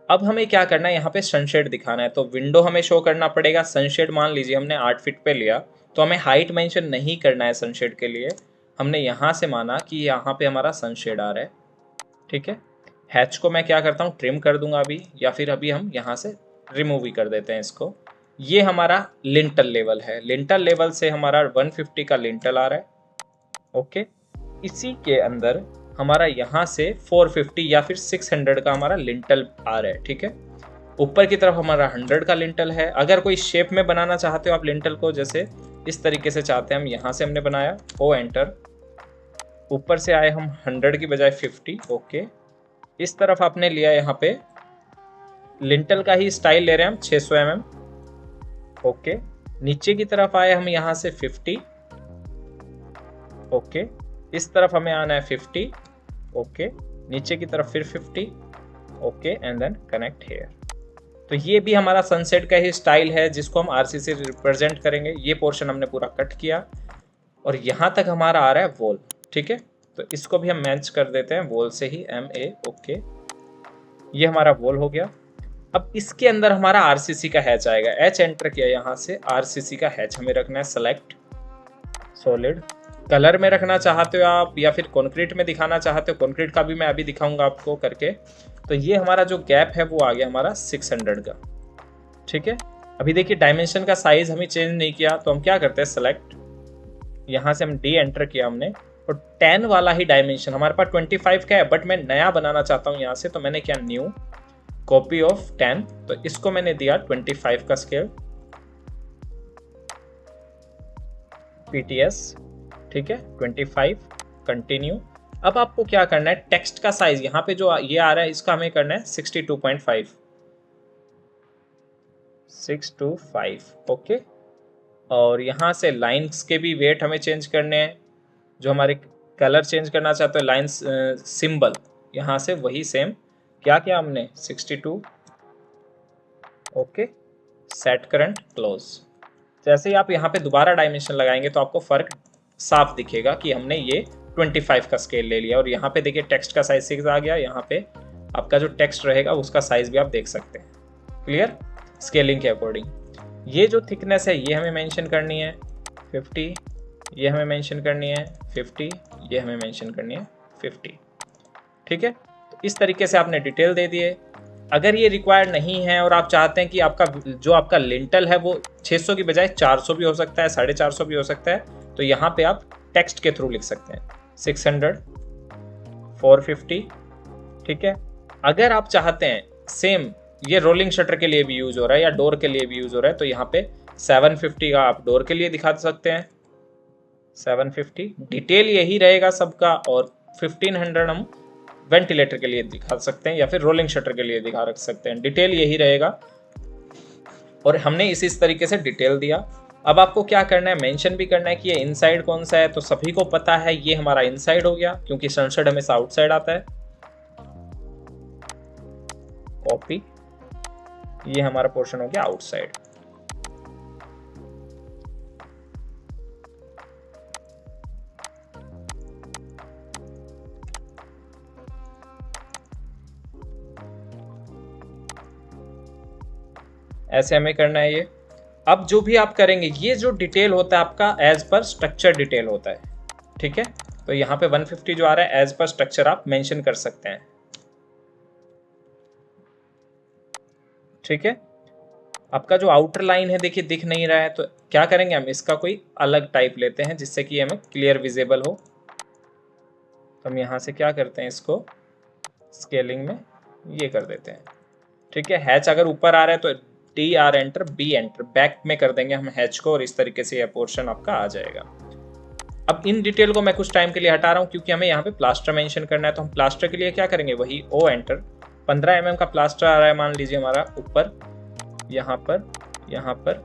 अब हमें क्या करना है, यहाँ पे सनशेड दिखाना है, तो विंडो हमें शो करना पड़ेगा। सनशेड मान लीजिए हमने 8 फीट पे लिया, तो हमें हाइट मेंशन नहीं करना है सनशेड के लिए। हमने यहाँ से माना कि यहाँ पे हमारा सनशेड आ रहा है, ठीक है। हैच को मैं क्या करता हूँ, ट्रिम कर दूंगा अभी, या फिर अभी हम यहाँ से रिमूव ही कर देते हैं इसको। ये हमारा लिंटल लेवल है, लिंटल लेवल से हमारा 150 का लिंटल आ रहा है, ओके। इसी के अंदर हमारा यहाँ से 450 या फिर 600 का हमारा लिंटल आ रहा है, ठीक है। ऊपर की तरफ हमारा 100 का लिंटल है। अगर कोई शेप में बनाना चाहते हो आप लिंटल को, जैसे इस तरीके से चाहते हैं हम, यहाँ से हमने बनाया, ओ एंटर, ऊपर से आए हम 100 की बजाय 50, ओके। इस तरफ आपने लिया, यहाँ पे लिंटल का ही स्टाइल ले रहे हैं हम 600 mm, ओके। नीचे की तरफ आए हम यहाँ से 50, ओके। इस तरफ हमें आना है 50, ओके। नीचे की तरफ फिर 50, okay, and then connect here. तो ये भी हमारा सनसेट का ही स्टाइल है, जिसको हम आरसी से रिप्रेजेंट करेंगे। ये पोर्शन हमने पूरा कट किया और यहाँ तक हमारा आ रहा है वॉल, ठीक है। तो इसको भी हम मैच कर देते हैं वॉल से ही, MA, ओके। ये हमारा वॉल हो गया। अब इसके अंदर हमारा आरसीसी का हैच आएगा। H एंटर किया, यहाँ से आरसीसी का हैच हमें रखना है, सेलेक्ट सॉलिड। कलर में रखना चाहते हो आप या फिर कॉन्क्रीट में दिखाना चाहते हो, कॉन्क्रीट का भी मैं अभी दिखाऊंगा आपको करके। तो ये हमारा जो गैप है वो आ गया हमारा 600 का, ठीक है। अभी देखिए डायमेंशन का साइज हमें चेंज नहीं किया, तो हम क्या करते हैं, सेलेक्ट, यहाँ से हम D एंटर किया हमने, और 10 वाला ही डायमेंशन हमारे पास 25 का है, बट मैं नया बनाना चाहता हूँ यहाँ से। तो मैंने क्या, न्यू कॉपी ऑफ 10, तो इसको मैंने दिया 25 का स्केल, PTS, ठीक है, 25, कंटिन्यू। अब आपको क्या करना है, टेक्स्ट का साइज यहाँ पे जो ये आ रहा है इसका हमें करना है 62.5, 625, ओके। और यहाँ से लाइंस के भी वेट हमें चेंज करने हैं, जो हमारे कलर चेंज करना चाहते हैं लाइंस सिंबल, यहाँ से वही सेम क्या किया हमने 62, ओके, सेट करंट क्लोज। जैसे ही आप यहाँ पे दोबारा डायमेंशन लगाएंगे तो आपको फर्क साफ दिखेगा कि हमने ये 25 का स्केल ले लिया। और यहाँ पे देखिए टेक्स्ट का साइज 6 आ गया, यहाँ पे आपका जो टेक्स्ट रहेगा उसका साइज भी आप देख सकते हैं, क्लियर, स्केलिंग के अकॉर्डिंग। ये जो थिकनेस है ये हमें मेंशन करनी है 50, ये हमें मेंशन करनी है 50, ये हमें मेंशन करनी है 50, ठीक है। तो इस तरीके से आपने डिटेल दे दिए। अगर ये रिक्वायर्ड नहीं है और आप चाहते हैं कि आपका लिंटल है वो 600 की बजाय 400 भी हो सकता है, 450 भी हो सकता है, तो यहाँ पे आप टेक्स्ट के थ्रू लिख सकते हैं 600, 450, ठीक है। अगर आप चाहते हैं सेम ये रोलिंग शटर के लिए भी यूज हो रहा है या डोर के लिए भी यूज हो रहा है, तो यहाँ पे 750 का आप डोर के लिए दिखा सकते हैं, 750 डिटेल यही रहेगा सबका, और 1500 हम वेंटिलेटर के लिए दिखा सकते हैं या फिर रोलिंग शटर के लिए दिखा रख सकते हैं, डिटेल यही रहेगा। और हमने इस तरीके से डिटेल दिया। अब आपको क्या करना है, मेंशन भी करना है कि ये इनसाइड कौन सा है। तो सभी को पता है ये हमारा इनसाइड हो गया, क्योंकि सनसेट हमेशा आउटसाइड आता है। कॉपी, ये हमारा पोर्शन हो गया आउटसाइड। ऐसे हमें करना है ये। अब जो भी आप करेंगे ये जो डिटेल होता है आपका एज पर स्ट्रक्चर डिटेल होता है, ठीक है। तो यहाँ पे 150 जो आ रहा है एज पर स्ट्रक्चर आप मेंशन कर सकते हैं, ठीक है। आपका जो आउटर लाइन है देखिए दिख नहीं रहा है, तो क्या करेंगे हम इसका कोई अलग टाइप लेते हैं जिससे कि हमें क्लियर विजिबल हो। तो हम यहाँ से क्या करते हैं, इसको स्केलिंग में ये कर देते हैं, ठीक है। हैच अगर ऊपर आ रहा है तो D R enter, B enter, back में कर देंगे हम हैच को, और इस तरीके से यह पोर्शन आपका आ जाएगा। अब इन डिटेल को मैं कुछ टाइम के लिए हटा रहा हूँ क्योंकि हमें यहाँ पे प्लास्टर मेंशन करना है। तो हम प्लास्टर के लिए क्या करेंगे, वही ओ एंटर, 15 mm का प्लास्टर आ रहा है मान लीजिए हमारा ऊपर, यहाँ पर, यहाँ पर,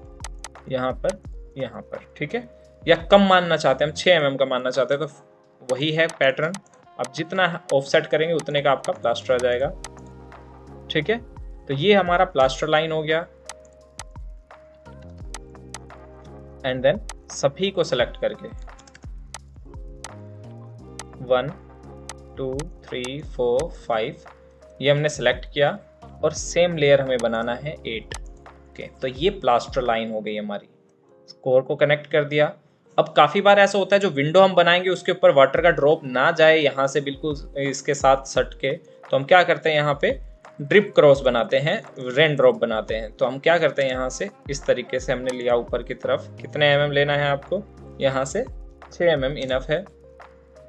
यहाँ पर, यहाँ पर, ठीक है। या कम मानना चाहते हैं हम 6 mm का मानना चाहते हैं तो वही है पैटर्न। अब जितना ऑफसेट करेंगे उतने का आपका प्लास्टर आ जाएगा, ठीक है। तो ये हमारा प्लास्टर लाइन हो गया। एंड देन सभी को सेलेक्ट करके 1 2 3 4 5 ये हमने सेलेक्ट किया, और सेम लेयर हमें बनाना है 8, ओके। तो ये प्लास्टर लाइन हो गई हमारी, कोर को कनेक्ट कर दिया। अब काफ़ी बार ऐसा होता है जो विंडो हम बनाएंगे उसके ऊपर वाटर का ड्रॉप ना जाए यहाँ से बिल्कुल इसके साथ सट के, तो हम क्या करते हैं यहाँ पे ड्रिप क्रॉस बनाते हैं, रेन ड्रॉप बनाते हैं। तो हम क्या करते हैं यहाँ से इस तरीके से हमने लिया ऊपर की तरफ, कितने mm लेना है आपको, यहाँ से 6 mm इनफ है।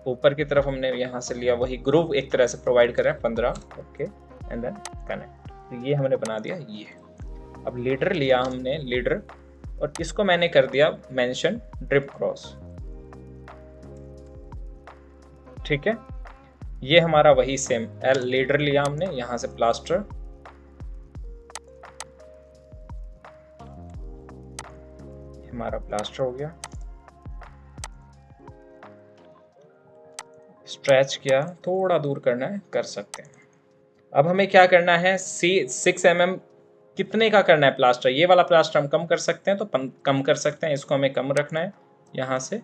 ऊपर की तरफ हमने यहाँ से लिया, वही ग्रूव एक तरह से प्रोवाइड करें 15, ओके। एंड देन कनेक्ट, तो ये हमने बना दिया ये। अब लीडर लिया हमने, लीडर, और इसको मैंने कर दिया मेंशन ड्रिप क्रॉस, ठीक है। ये हमारा वही सेम एल लीडर लिया हमने, यहां से प्लास्टर, हमारा प्लास्टर हो गया, स्ट्रेच किया, थोड़ा दूर करना है कर सकते हैं। अब हमें क्या करना है, 6 mm कितने का करना है प्लास्टर, ये वाला प्लास्टर हम कम कर सकते हैं तो कम कर सकते हैं, इसको हमें कम रखना है यहाँ से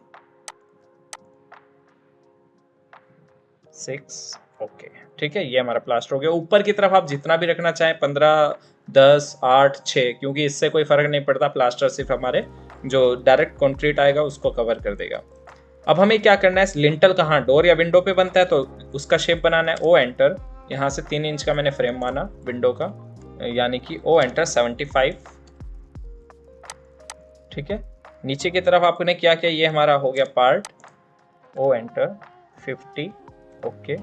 6, ओके, ठीक है। ये हमारा प्लास्टर हो गया। ऊपर की तरफ आप जितना भी रखना चाहें 15, 10, 8, 6, क्योंकि इससे कोई फर्क नहीं पड़ता, प्लास्टर सिर्फ हमारे जो डायरेक्ट कंक्रीट आएगा उसको कवर कर देगा। अब हमें क्या करना है, लिंटल कहाँ डोर या विंडो पे बनता है तो उसका शेप बनाना है, ओ एंटर, यहाँ से 3 इंच का मैंने फ्रेम माना विंडो का, यानी कि ओ एंटर 75, ठीक है। नीचे की तरफ आपने क्या किया, ये हमारा हो गया पार्ट, ओ एंटर 50, ओके।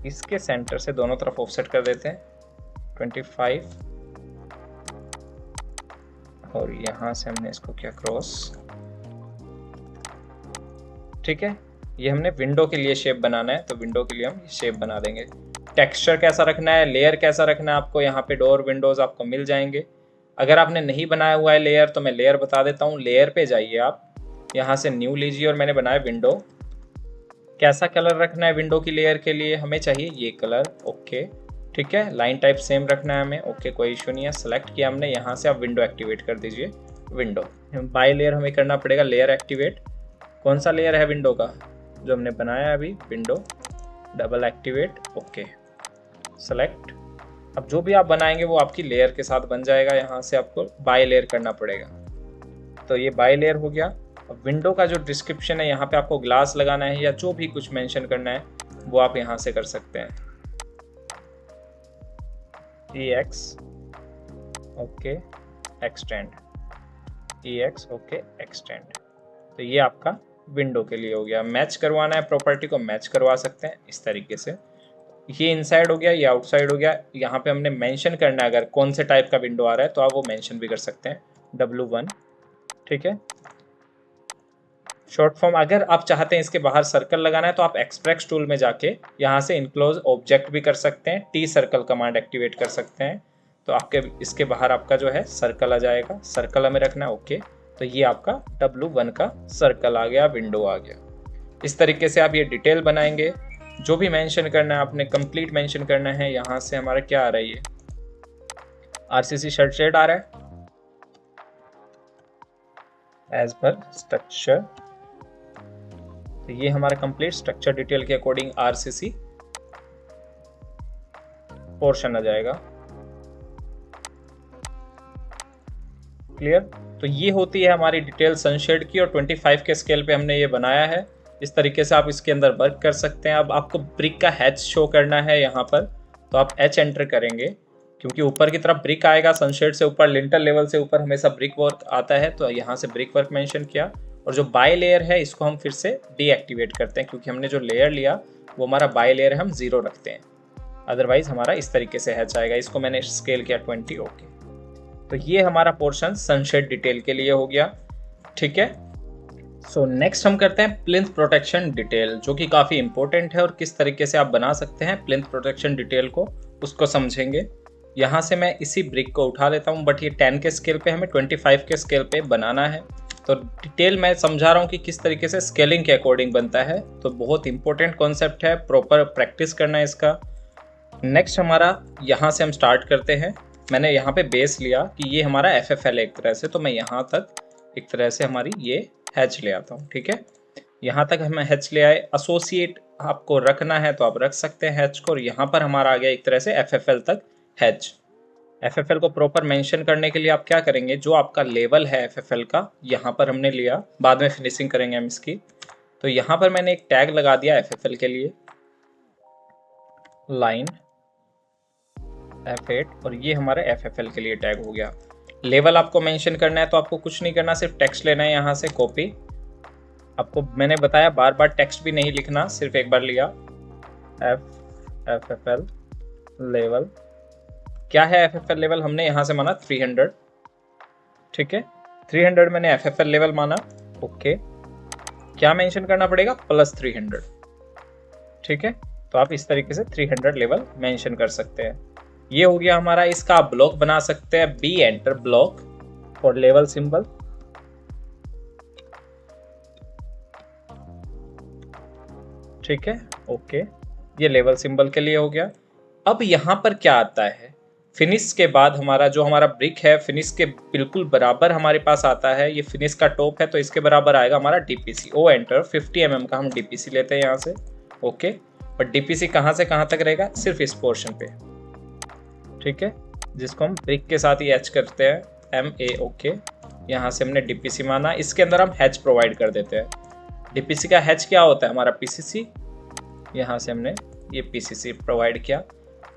इसके सेंटर से दोनों तरफ ऑफसेट कर देते हैं 25, और यहां से हमने इसको किया क्रॉस, ठीक है। ये हमने विंडो के लिए शेप बनाना है, तो विंडो के लिए हम शेप बना देंगे। टेक्सचर कैसा रखना है, लेयर कैसा रखना है आपको, यहाँ पे डोर विंडोज़ आपको मिल जाएंगे। अगर आपने नहीं बनाया हुआ है लेयर तो मैं लेयर बता देता हूँ। लेयर पे जाइए आप, यहाँ से न्यू लीजिए और मैंने बनाया विंडो। कैसा कलर रखना है विंडो की लेयर के लिए, हमें चाहिए ये कलर। ओके ठीक है, लाइन टाइप सेम रखना है हमें। ओके कोई इशू नहीं है, सेलेक्ट किया हमने। यहाँ से आप विंडो एक्टिवेट कर दीजिए। विंडो बाय लेयर हमें करना पड़ेगा लेयर एक्टिवेट। कौन सा लेयर है विंडो का जो हमने बनाया है अभी, window double activate. Okay select. अब जो भी आप बनाएंगे वो आपकी लेयर के साथ बन जाएगा। यहाँ से आपको बाय लेयर करना पड़ेगा, तो ये बाय लेयर हो गया। अब विंडो का जो डिस्क्रिप्शन है यहाँ पे आपको ग्लास लगाना है या जो भी कुछ मेंशन करना है वो आप यहाँ से कर सकते हैं। EX okay extend, EX okay extend. तो ये आपका विंडो के लिए हो गया। मैच करवाना है प्रॉपर्टी को, मैच करवा सकते हैं इस तरीके से। ये इनसाइड हो गया, ये आउटसाइड हो गया। यहाँ पे हमने मेंशन करना है अगर कौन से टाइप का विंडो आ रहा है तो आप वो मेंशन भी कर सकते हैं, W1 ठीक है। शॉर्ट फॉर्म अगर आप चाहते हैं इसके बाहर सर्कल लगाना है तो आप एक्सप्रेस टूल में जाके यहाँ से इनक्लोज ऑब्जेक्ट भी कर सकते हैं, T सर्कल कमांड एक्टिवेट कर सकते हैं। तो आपके इसके बाहर आपका जो है सर्कल आ जाएगा, सर्कल हमें रखना है। ओके तो ये आपका W1 का सर्कल आ गया, विंडो आ गया। इस तरीके से आप ये डिटेल बनाएंगे। जो भी मेंशन करना है आपने कंप्लीट मेंशन करना है। यहाँ से हमारा क्या आ रहा है, ये RCC शर्ट शेड आ रहा है एज पर स्ट्रक्चर। तो ये हमारा कंप्लीट स्ट्रक्चर डिटेल के अकॉर्डिंग RCC पोर्शन आ जाएगा। क्लियर। तो ये होती है हमारी डिटेल सनशेड की और 25 के स्केल पे हमने ये बनाया है। इस तरीके से आप इसके अंदर वर्क कर सकते हैं। अब आपको ब्रिक का हैच शो करना है यहाँ पर, तो आप H एंटर करेंगे क्योंकि ऊपर की तरफ ब्रिक आएगा। सनशेड से ऊपर लिंटर लेवल से ऊपर हमेशा ब्रिक वर्क आता है, तो यहाँ से ब्रिक वर्क मेंशन किया। और जो बाय लेयर है इसको हम फिर से डीएक्टिवेट करते हैं क्योंकि हमने जो लेयर लिया वो हमारा बाय लेयर है, हम 0 रखते हैं। अदरवाइज हमारा इस तरीके से हैच आएगा। इसको मैंने स्केल किया 20। ओके तो ये हमारा पोर्शन सनशेड डिटेल के लिए हो गया, ठीक है। सो नेक्स्ट हम करते हैं प्लिंथ प्रोटेक्शन डिटेल, जो कि काफ़ी इंपॉर्टेंट है और किस तरीके से आप बना सकते हैं प्लिंथ प्रोटेक्शन डिटेल को, उसको समझेंगे। यहाँ से मैं इसी ब्रिक को उठा लेता हूँ, बट ये 10 के स्केल पे, हमें 25 के स्केल पे बनाना है। तो डिटेल मैं समझा रहा हूँ कि किस तरीके से स्केलिंग के अकॉर्डिंग बनता है। तो बहुत इंपॉर्टेंट कॉन्सेप्ट है, प्रॉपर प्रैक्टिस करना है इसका। नेक्स्ट हमारा यहाँ से हम स्टार्ट करते हैं। मैंने यहाँ पे बेस लिया कि ये हमारा FFL एक तरह से, तो मैं यहाँ तक एक तरह से हमारी ये हैच ले आता हूँ, ठीक है। यहाँ तक हम हैच ले आए। एसोसिएट आपको रखना है तो आप रख सकते हैं हैच को, और यहाँ पर हमारा आ गया एक तरह से FFL तक हैच। FFL को प्रॉपर मेंशन करने के लिए आप क्या करेंगे, जो आपका लेवल है FFL का यहाँ पर हमने लिया, बाद में फिनिशिंग करेंगे हम इसकी। तो यहाँ पर मैंने एक टैग लगा दिया FFL के लिए, लाइन F8, और ये हमारा FFL के लिए टैग हो गया। लेवल आपको मेंशन करना है तो आपको कुछ नहीं करना, सिर्फ टेक्स्ट लेना है यहाँ से कॉपी। आपको मैंने बताया बार बार टेक्स्ट भी नहीं लिखना, सिर्फ एक बार लिया FFL लेवल। क्या है FFL लेवल, हमने यहाँ से माना 300, ठीक है। 300 मैंने FFL लेवल माना। ओके क्या मेंशन करना पड़ेगा, +300, ठीक है। तो आप इस तरीके से 300 लेवल मेंशन कर सकते हैं। ये हो गया हमारा। इसका आप ब्लॉक बना सकते हैं, B enter block for level symbol, ठीक है। ओके ये लेवल सिंबल के लिए हो गया। अब यहाँ पर क्या आता है, फिनिश के बाद हमारा जो हमारा ब्रिक है फिनिश के बिल्कुल बराबर हमारे पास आता है। ये फिनिश का टॉप है तो इसके बराबर आएगा हमारा DPC। O एंटर 50 mm का हम DPC लेते हैं यहाँ से। ओके और DPC कहाँ से कहाँ तक रहेगा, सिर्फ इस पोर्शन पे, ठीक है, जिसको हम ब्रिक के साथ ही हैच करते हैं MA। ओके यहाँ से हमने DPC माना, इसके अंदर हम हैच प्रोवाइड कर देते हैं। DPC का हैच क्या होता है, हमारा PCC। यहाँ से हमने ये PCC प्रोवाइड किया।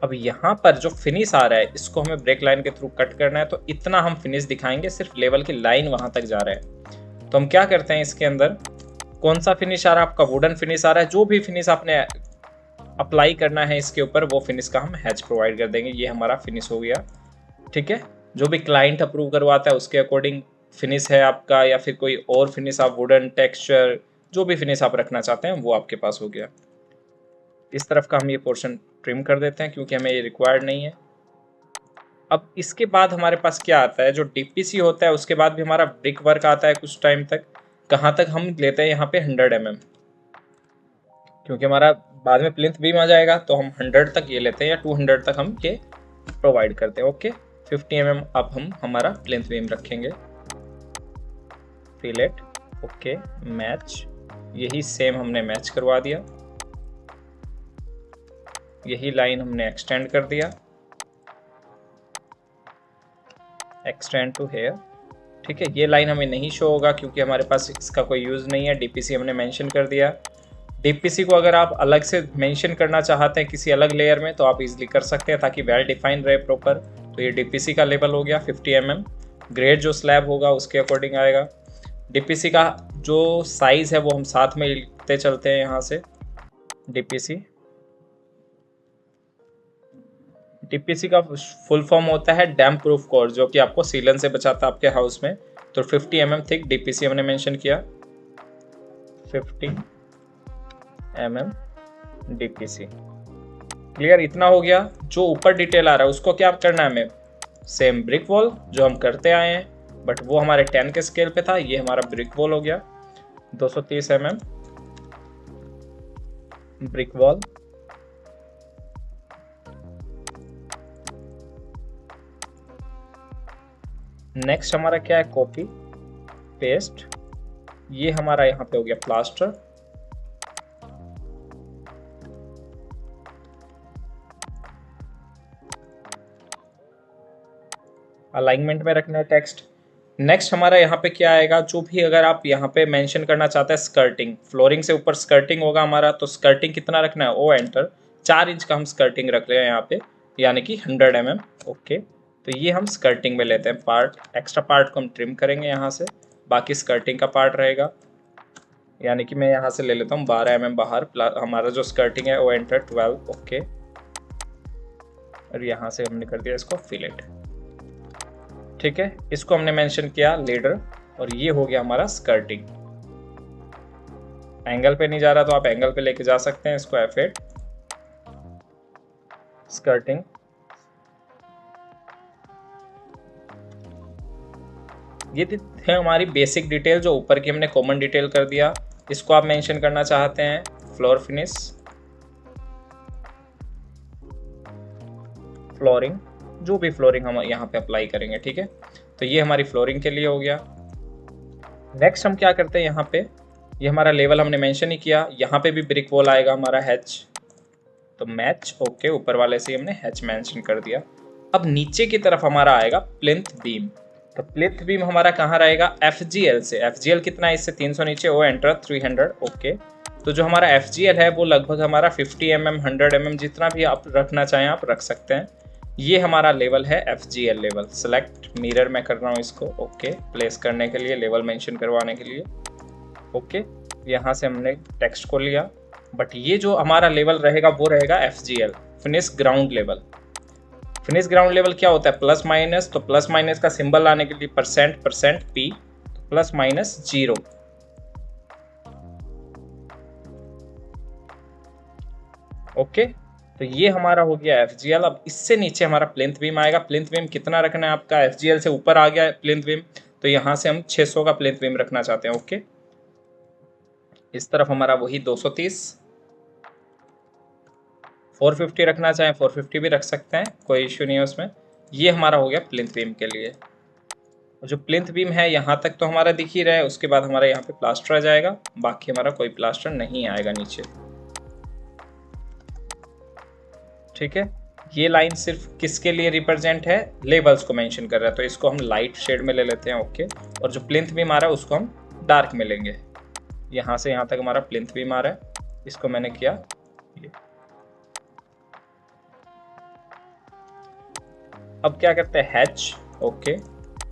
अब यहाँ पर जो फिनिश आ रहा है इसको हमें ब्रेक लाइन के थ्रू कट करना है, तो इतना हम फिनिश दिखाएंगे, सिर्फ लेवल की लाइन वहाँ तक जा रहा है। तो हम क्या करते हैं, इसके अंदर कौन सा फिनिश आ रहा है आपका, वुडन फिनिश आ रहा है। जो भी फिनिश आपने अप्लाई करना है इसके ऊपर वो फिनिश का हम हैच प्रोवाइड कर देंगे। ये हमारा फिनिश हो गया, ठीक है। जो भी क्लाइंट अप्रूव करवाता है उसके अकॉर्डिंग फिनिश है आपका, या फिर कोई और फिनिश आप वुडन टेक्सचर जो भी फिनिश आप रखना चाहते हैं वो आपके पास हो गया। इस तरफ का हम ये पोर्शन ट्रिम कर देते हैं क्योंकि हमें ये रिक्वायर्ड नहीं है। अब इसके बाद हमारे पास क्या आता है, जो डीपीसी होता है उसके बाद भी हमारा ब्रिक वर्क आता है कुछ टाइम तक। कहाँ तक हम लेते हैं यहाँ पे 100 mm, क्योंकि हमारा बाद में प्लिंथ बीम आ जाएगा तो हम 100 तक ये लेते हैं या 200 तक हम ये प्रोवाइड करते हैं। ओके, 50 mm अब हम हमारा प्लिंथ बीम रखेंगे। फिलेट, ओके, मैच, यही सेम हमने मैच करवा दिया, यही लाइन हमने एक्सटेंड कर दिया, एक्सटेंड टू हेयर। ठीक है, ये लाइन हमें नहीं शो होगा क्योंकि हमारे पास इसका कोई यूज़ नहीं है, डीपीसी हमने मेंशन कर दिया। डीपीसी को अगर आप अलग से मेंशन करना चाहते हैं किसी अलग लेयर में तो आप इजीली कर सकते हैं ताकि वेल डिफाइंड रहे प्रॉपर। तो ये डीपीसी का लेवल हो गया 50 mm। ग्रेड जो स्लैब होगा उसके अकॉर्डिंग आएगा। डीपीसी का जो साइज़ है वो हम साथ में लिखते चलते हैं यहाँ से। डीपीसी का फुल फॉर्म होता है डैम्प प्रूफ कोर, जो कि आपको सीलन से बचाता है आपके हाउस में। तो 50 mm थिक डीपीसी हमने मेंशन किया, 50 mm डीपीसी। क्लियर, इतना हो गया। जो ऊपर डिटेल आ रहा है उसको क्या करना है हमें, सेम ब्रिक वॉल जो हम करते आए हैं, बट वो हमारे 10 के स्केल पे था, ये हमारा ब्रिक वॉल हो गया 230 mm ब्रिक वॉल। नेक्स्ट हमारा क्या है, कॉपी पेस्ट, ये हमारा यहाँ पे हो गया प्लास्टर। अलाइनमेंट में रखना है टेक्स्ट। नेक्स्ट हमारा यहाँ पे क्या आएगा, जो भी अगर आप यहाँ पे मेंशन करना चाहते हैं स्कर्टिंग, फ्लोरिंग से ऊपर स्कर्टिंग होगा हमारा, तो स्कर्टिंग कितना रखना है, ओ एंटर, 4 इंच का हम स्कर्टिंग रख रहे हैं यहाँ पे, यानी कि 100 mm। ओके, तो ये हम स्कर्टिंग में लेते हैं पार्ट। एक्स्ट्रा पार्ट को हम ट्रिम करेंगे यहाँ से, बाकी स्कर्टिंग का पार्ट रहेगा, यानी कि मैं यहाँ से ले लेता हूँ 12 mm बाहर। हमारा जो स्कर्टिंग है वो एंटर 12। ओके, और यहाँ से हमने कर दिया इसको फिलेट। ठीक है, इसको हमने मेंशन किया लीडर, और ये हो गया हमारा स्कर्टिंग। एंगल पे नहीं जा रहा तो आप एंगल पे लेके जा सकते हैं इसको, F8 स्कर्टिंग। ये है हमारी बेसिक डिटेल, जो ऊपर की हमने कॉमन डिटेल कर दिया। इसको आप मेंशन करना चाहते हैं फ्लोर फिनिश, फ्लोरिंग, जो भी फ्लोरिंग हम यहाँ पे अप्लाई करेंगे। ठीक है, तो ये हमारी फ्लोरिंग के लिए हो गया। नेक्स्ट हम क्या करते हैं, यहाँ पे ये हमारा लेवल हमने मेंशन ही किया, यहाँ पे भी ब्रिक वॉल आएगा हमारा हैच, तो मैच। ओके, ऊपर वाले से हमने हैच मेंशन कर दिया। अब नीचे की तरफ हमारा आएगा प्लिंथ बीम। तो प्लिंथ बीम हमारा कहाँ रहेगा, FGL से। FGL कितना है इससे 300 नीचे, ओ एंटर 300। ओके, तो जो हमारा FGL है वो लगभग हमारा 50 mm 100 mm जितना भी आप रखना चाहें आप रख सकते हैं। ये हमारा लेवल है FGL लेवल। सेलेक्ट मिरर में कर रहा हूँ इसको, ओके, प्लेस करने के लिए, लेवल मेंशन करवाने के लिए। ओके, यहाँ से हमने टेक्स्ट को लिया, बट ये जो हमारा लेवल रहेगा वो रहेगा FGL, finish ground level. Finish ground level क्या होता है, प्लस माइनस, तो प्लस माइनस का सिंबल लाने के लिए percent P, plus minus 0। Okay, तो ये हमारा हो गया FGL। अब इससे नीचे हमारा प्लिंथ बीम आएगा। प्लिंथ बीम कितना रखना है आपका, FGL से ऊपर आ गया प्लिंथ बीम, तो यहाँ से हम 600 का प्लिंथ बीम रखना चाहते हैं। ओके, इस तरफ हमारा वही 230, 450 रखना चाहें 450 भी रख सकते हैं, कोई इश्यू नहीं है उसमें। ये हमारा हो गया प्लिंथ बीम के लिए। जो प्लिंथ बीम है यहाँ तक तो हमारा दिख ही रहा है, उसके बाद हमारा यहाँ पे प्लास्टर आ जाएगा, बाकी हमारा कोई प्लास्टर नहीं आएगा नीचे। ठीक है, ये लाइन सिर्फ किसके लिए रिप्रेजेंट है, लेवल्स को मेंशन कर रहा है, तो इसको हम लाइट शेड में ले लेते हैं। ओके, और जो प्लिंथ बीम आ रहा है उसको हम डार्क में लेंगे। यहाँ से यहाँ तक हमारा प्लिंथ बीम आ रहा है, इसको मैंने किया ये। अब क्या करते हैं, हैच। ओके,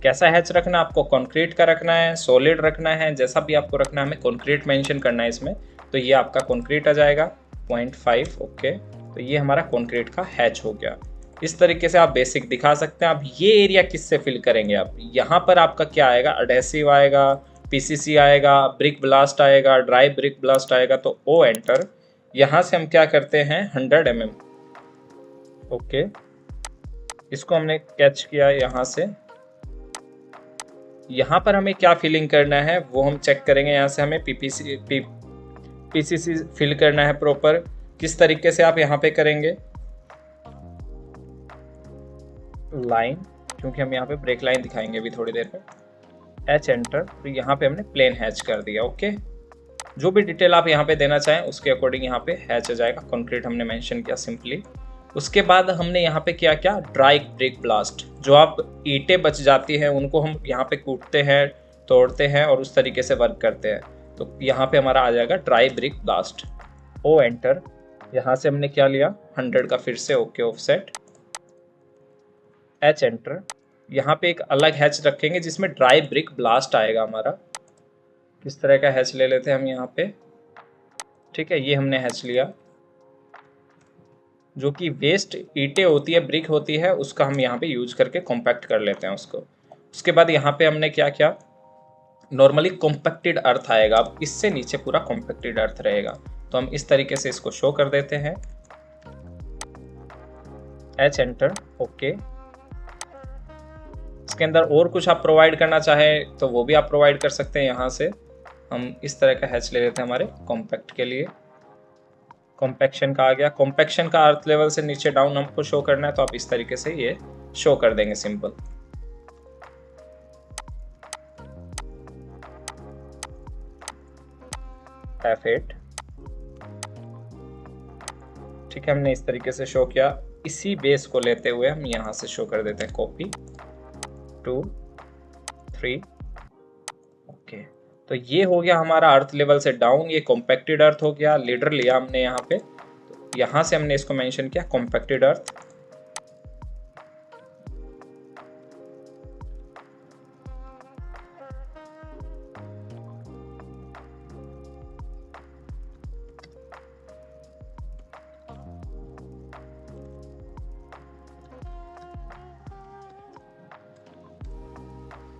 कैसा हैच रखना है आपको, कंक्रीट का रखना है, सॉलिड रखना है, जैसा भी आपको रखना है। हमें कंक्रीट मेंशन करना है इसमें, तो ये आपका कंक्रीट आ जाएगा 0.5। ओके, तो ये हमारा कंक्रीट का हैच हो गया। इस तरीके से आप बेसिक दिखा सकते हैं। आप ये एरिया किससे फिल करेंगे, आप यहाँ पर आपका क्या आएगा, एडहेसिव आएगा, पीसीसी आएगा, ब्रिक ब्लास्ट आएगा, ड्राई ब्रिक ब्लास्ट आएगा, तो ओ एंटर। यहाँ से हम क्या करते हैं 100 mm। ओके, इसको हमने कैच किया यहाँ से। यहाँ पर हमें क्या फिलिंग करना है वो हम चेक करेंगे। यहाँ से हमें पीसीसी फिल करना है प्रॉपर। किस तरीके से आप यहाँ पे करेंगे, लाइन, क्योंकि हम यहाँ पे ब्रेक लाइन दिखाएंगे अभी थोड़ी देर में। एच एंटर, तो यहाँ पे हमने प्लेन हैच कर दिया। ओके, जो भी डिटेल आप यहाँ पे देना चाहें उसके अकॉर्डिंग यहाँ पे हैच आ जाएगा। कंक्रीट हमने मेंशन किया सिंपली। उसके बाद हमने यहाँ पे क्या किया, ड्राई ब्रिक ब्लास्ट। जो आप ईंटें बच जाती हैं उनको हम यहाँ पे कूटते हैं, तोड़ते हैं और उस तरीके से वर्क करते हैं। तो यहाँ पे हमारा आ जाएगा dry brick blast. O enter, यहाँ से हमने क्या लिया 100 का फिर से ओके ऑफसेट। एच एंटर, यहाँ पे एक अलग हैच रखेंगे जिसमें ड्राई ब्रिक ब्लास्ट आएगा हमारा। किस तरह का हैच ले लेते हैं हम यहाँ पे, ठीक है, ये हमने हैच लिया। जो कि वेस्ट ईंटें होती है, ब्रिक होती है, उसका हम यहाँ पे यूज करके कॉम्पैक्ट कर लेते हैं उसको। उसके बाद यहाँ पे हमने क्या किया, नॉर्मली कॉम्पैक्टेड अर्थ आएगा, अब इससे नीचे पूरा कॉम्पैक्टेड अर्थ रहेगा। तो हम इस तरीके से इसको शो कर देते हैं। H enter, okay. इसके अंदर और कुछ आप प्रोवाइड करना चाहें तो वो भी आप प्रोवाइड कर सकते हैं। यहाँ से हम इस तरह का हैच ले लेते हैं हमारे कॉम्पैक्ट के लिए। कॉम्पैक्शन का आ गया। कॉम्पैक्शन का अर्थ लेवल से नीचे डाउन हमको शो करना है, तो आप इस तरीके से ये शो कर देंगे सिंपल। F8, ठीक है, हमने इस तरीके से शो किया। इसी बेस को लेते हुए हम यहाँ से शो कर देते हैं कॉपी 2 3। ओके, तो ये हो गया हमारा अर्थ लेवल से डाउन, ये कॉम्पैक्टेड अर्थ हो गया। लीडर लिया हमने यहाँ पे, तो यहाँ से हमने इसको मेंशन किया कॉम्पैक्टेड अर्थ।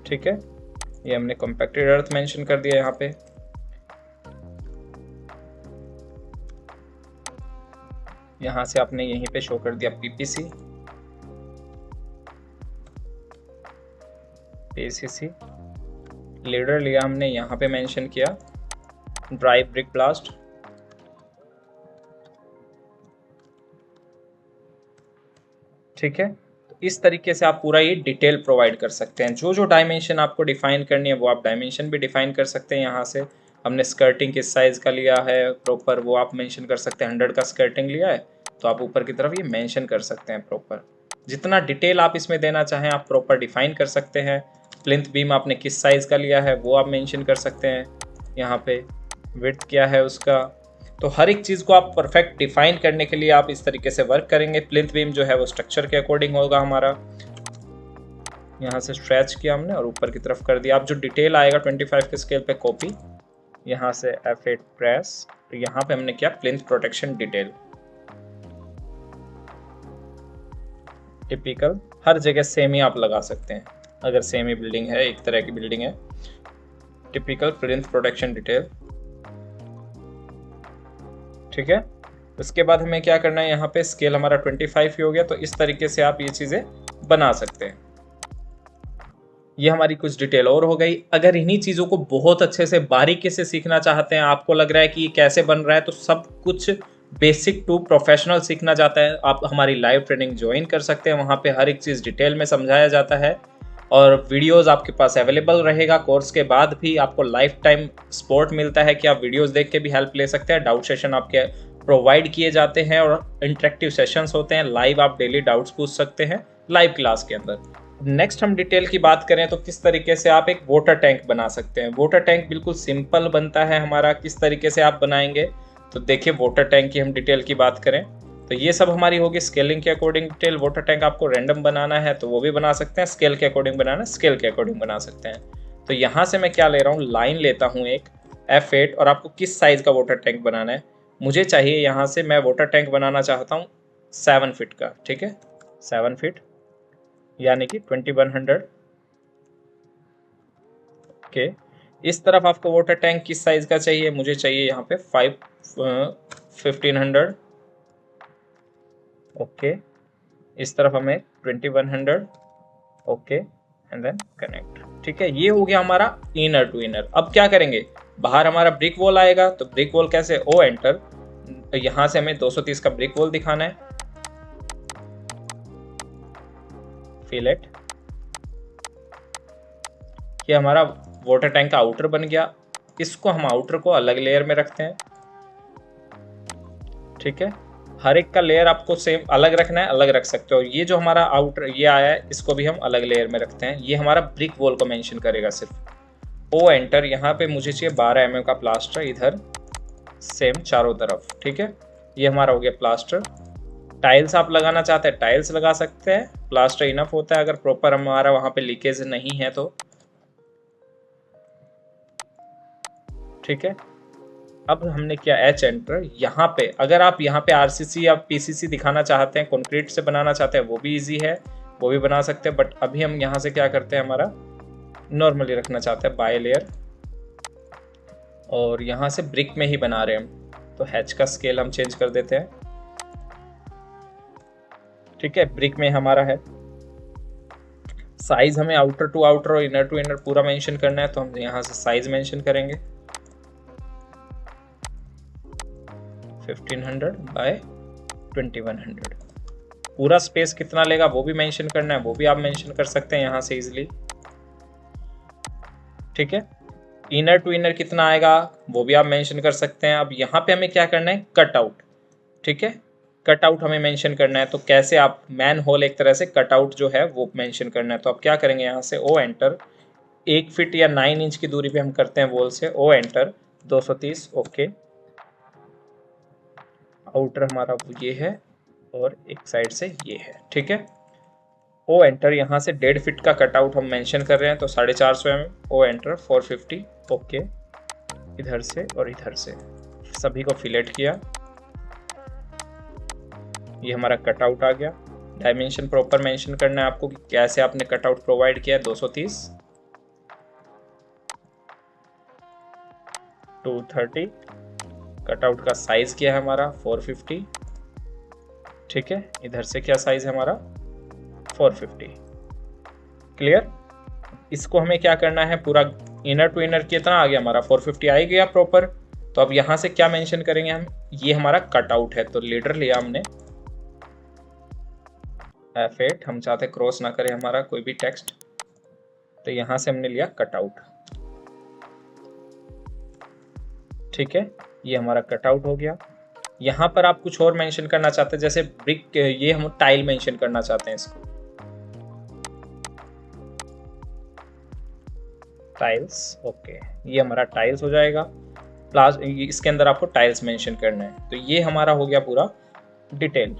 ठीक है, ये हमने कॉम्पैक्टेड अर्थ मेंशन कर दिया यहाँ पे। यहाँ से आपने यहीं पे शो कर दिया पीपीसी, पीसीसी। लीडर लिया हमने, यहाँ पे मेंशन किया ड्राई ब्रिक ब्लास्ट। ठीक है, तो इस तरीके से आप पूरा ये डिटेल प्रोवाइड कर सकते हैं। जो जो डायमेंशन आपको डिफाइन करनी है वो आप डायमेंशन भी डिफाइन कर सकते हैं। यहाँ से हमने स्कर्टिंग किस साइज़ का लिया है प्रॉपर वो आप मेंशन कर सकते हैं। 100 का स्कर्टिंग लिया है तो आप ऊपर की तरफ ये मेंशन कर सकते हैं प्रॉपर। जितना डिटेल आप इसमें देना चाहें आप प्रॉपर डिफाइन कर सकते हैं। प्लिंथ बीम आपने किस साइज़ का लिया है वो आप मेंशन कर सकते हैं। यहाँ पे विड्थ क्या है उसका, तो हर एक चीज़ को आप परफेक्ट डिफाइन करने के लिए आप इस तरीके से वर्क करेंगे। प्लिंथ बीम जो है वो स्ट्रक्चर के अकॉर्डिंग होगा हमारा। यहाँ से स्ट्रेच किया हमने और ऊपर की तरफ कर दिया। अब जो डिटेल आएगा 25 के स्केल पे कॉपी, यहाँ से F8 प्रेस, तो यहाँ पे हमने किया प्लिंथ प्रोटेक्शन डिटेल। टिपिकल, हर जगह सेम ही आप लगा सकते हैं अगर सेम ही बिल्डिंग है, एक तरह की बिल्डिंग है। टिपिकल प्लिंथ प्रोटेक्शन डिटेल, ठीक है। उसके बाद हमें क्या करना है, यहाँ पे स्केल हमारा 25 ही हो गया, तो इस तरीके से आप ये चीज़ें बना सकते हैं। ये हमारी कुछ डिटेल और हो गई। अगर इन्हीं चीज़ों को बहुत अच्छे से बारीकी से सीखना चाहते हैं, आपको लग रहा है कि ये कैसे बन रहा है, तो सब कुछ बेसिक टू प्रोफेशनल सीखना चाहता है, आप हमारी लाइव ट्रेनिंग ज्वाइन कर सकते हैं। वहाँ पे हर एक चीज़ डिटेल में समझाया जाता है और वीडियोस आपके पास अवेलेबल रहेगा। कोर्स के बाद भी आपको लाइफ टाइम सपोर्ट मिलता है कि आप वीडियोस देख के भी हेल्प ले सकते हैं। डाउट सेशन आपके प्रोवाइड किए जाते हैं और इंटरेक्टिव सेशंस होते हैं। लाइव आप डेली डाउट्स पूछ सकते हैं लाइव क्लास के अंदर। नेक्स्ट हम डिटेल की बात करें तो किस तरीके से आप एक वाटर टैंक बना सकते हैं। वाटर टैंक बिल्कुल सिंपल बनता है हमारा। किस तरीके से आप बनाएंगे, तो देखिए वाटर टैंक की हम डिटेल की बात करें तो ये सब हमारी होगी स्केलिंग के अकॉर्डिंग डिटेल। वाटर टैंक आपको रैंडम बनाना है तो वो भी बना सकते हैं, स्केल के अकॉर्डिंग बनाना है स्केल के अकॉर्डिंग बना सकते हैं। तो यहाँ से मैं क्या ले रहा हूँ, लाइन लेता हूँ एक F8, और आपको किस साइज़ का वाटर टैंक बनाना है, मुझे चाहिए यहाँ से मैं वाटर टैंक बनाना चाहता हूँ 7 फीट का। ठीक है, 7 फीट यानी कि 2100। ओके, इस तरफ आपको वाटर टैंक किस साइज का चाहिए, मुझे चाहिए यहाँ पे 1500। ओके, इस तरफ हमें 2100। Okay and then connect. ठीक है, ये हो गया हमारा इनर टू इनर। अब क्या करेंगे, बाहर हमारा ब्रिक वॉल आएगा, तो ब्रिक वॉल कैसे, ओ एंटर, यहां से हमें 230 का ब्रिक वॉल दिखाना है, फिलेट। ये हमारा वाटर टैंक का आउटर बन गया। इसको हम आउटर को अलग लेयर में रखते हैं। ठीक है, हर एक का लेयर आपको सेम अलग रखना है, अलग रख सकते हो। ये जो हमारा आउटर ये आया है, इसको भी हम अलग लेयर में रखते हैं। ये हमारा ब्रिक वॉल को मेंशन करेगा सिर्फ। ओ एंटर, यहाँ पे मुझे चाहिए 12 mm का प्लास्टर, इधर सेम चारों तरफ। ठीक है, ये हमारा हो गया प्लास्टर। टाइल्स आप लगाना चाहते हैं टाइल्स लगा सकते हैं, प्लास्टर इनफ होता है अगर प्रॉपर हमारा वहाँ पे लीकेज नहीं है तो। ठीक है, अब हमने किया एच एंटर। यहाँ पे अगर आप यहाँ पे आरसीसी या पीसीसी दिखाना चाहते हैं, कंक्रीट से बनाना चाहते हैं, वो भी इजी है, वो भी बना सकते हैं। बट अभी हम यहाँ से क्या करते हैं, हमारा नॉर्मली रखना चाहते हैं बाय लेयर, और यहाँ से ब्रिक में ही बना रहे हैं हम, तो हैच का स्केल हम चेंज कर देते हैं। ठीक है, ब्रिक में हमारा है। साइज हमें आउटर टू आउटर और इनर टू इनर पूरा मेंशन करना है, तो हम यहाँ से साइज मेंशन करेंगे 1500 बाय 2100। पूरा स्पेस कितना लेगा वो भी मेंशन करना है, वो भी आप मेंशन कर सकते हैं यहाँ से इजीली। ठीक है, इनर टू इनर कितना आएगा वो भी आप मेंशन कर सकते हैं। अब यहाँ पे हमें क्या करना है, कट आउट। ठीक है, कट आउट हमें मेंशन करना है, तो कैसे आप मैन होल एक तरह से कट आउट जो है वो मेंशन करना है। तो आप क्या करेंगे, यहाँ से ओ एंटर, 1 फीट या 9 इंच की दूरी पे हम करते हैं वॉल से, ओ एंटर 230। ओके, आउटर हमारा ये है और एक साइड से ये है। ठीक है, ओ एंटर, यहाँ से 1.5 फीट का कटआउट हम मेंशन कर रहे हैं, तो 450 mm। ओ एंटर 450। ओके, इधर से और इधर से सभी को फिलेट किया, ये हमारा कटआउट आ गया। डायमेंशन प्रॉपर मेंशन करना है आपको कि कैसे आपने कटआउट प्रोवाइड किया है, 230, 230। कटआउट का साइज क्या है हमारा 450। ठीक है, इधर से क्या साइज है हमारा 450। क्लियर, इसको हमें क्या करना है, पूरा इनर टू इनर कितना आ गया हमारा 450 आ गया प्रॉपर। तो अब यहाँ से क्या मेंशन करेंगे हम, ये हमारा कटआउट है, तो लीडर लिया हमने F8, हम चाहते क्रॉस ना करें हमारा कोई भी टेक्स्ट, तो यहाँ से हमने लिया कटआउट। ठीक है, ये हमारा कटआउट हो गया। यहाँ पर आप कुछ और मेंशन करना चाहते हैं, जैसे ब्रिक, ये हम टाइल मेंशन करना चाहते हैं, इसको टाइल्स। ओके, ये हमारा टाइल्स हो जाएगा। प्लास इसके अंदर आपको टाइल्स मेंशन करना है, तो ये हमारा हो गया पूरा डिटेल।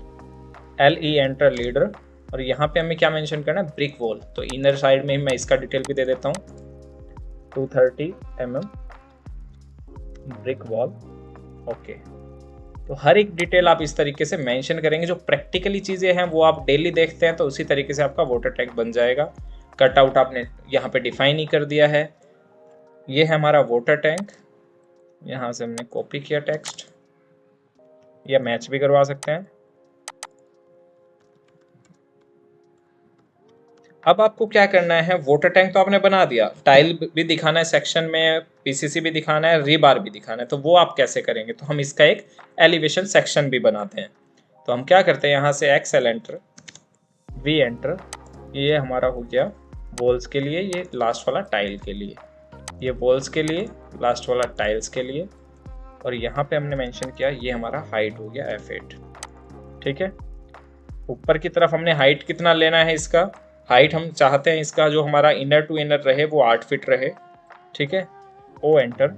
LE एंटर लीडर, और यहाँ पे हमें क्या मेंशन करना है, ब्रिक वॉल। तो इनर साइड में ही मैं इसका डिटेल भी दे देता हूँ, 230 mm ब्रिक वॉल। ओके, तो हर एक डिटेल आप इस तरीके से मेंशन करेंगे, जो प्रैक्टिकली चीज़ें हैं वो आप डेली देखते हैं, तो उसी तरीके से आपका वाटर टैंक बन जाएगा। कटआउट आपने यहाँ पे डिफाइन ही कर दिया है। ये है हमारा वाटर टैंक, यहाँ से हमने कॉपी किया टेक्स्ट, या मैच भी करवा सकते हैं। अब आपको क्या करना है, वाटर टैंक तो आपने बना दिया, टाइल भी दिखाना है सेक्शन में, पीसीसी भी दिखाना है, रीबार भी दिखाना है, तो वो आप कैसे करेंगे, तो हम इसका एक एलिवेशन सेक्शन भी बनाते हैं। तो हम क्या करते हैं, यहाँ से एक्सेल एंटर, वी एंटर, ये हमारा हो गया वॉल्स के लिए, ये लास्ट वाला टाइल के लिए, ये वॉल्स के लिए, लास्ट वाला टाइल्स के लिए, और यहाँ पे हमने मेंशन किया ये हमारा हाइट हो गया F8। ठीक है, ऊपर की तरफ हमने हाइट कितना लेना है, इसका हाइट हम चाहते हैं इसका जो हमारा इनर टू इनर रहे वो 8 फीट रहे। ठीक है, ओ एंटर,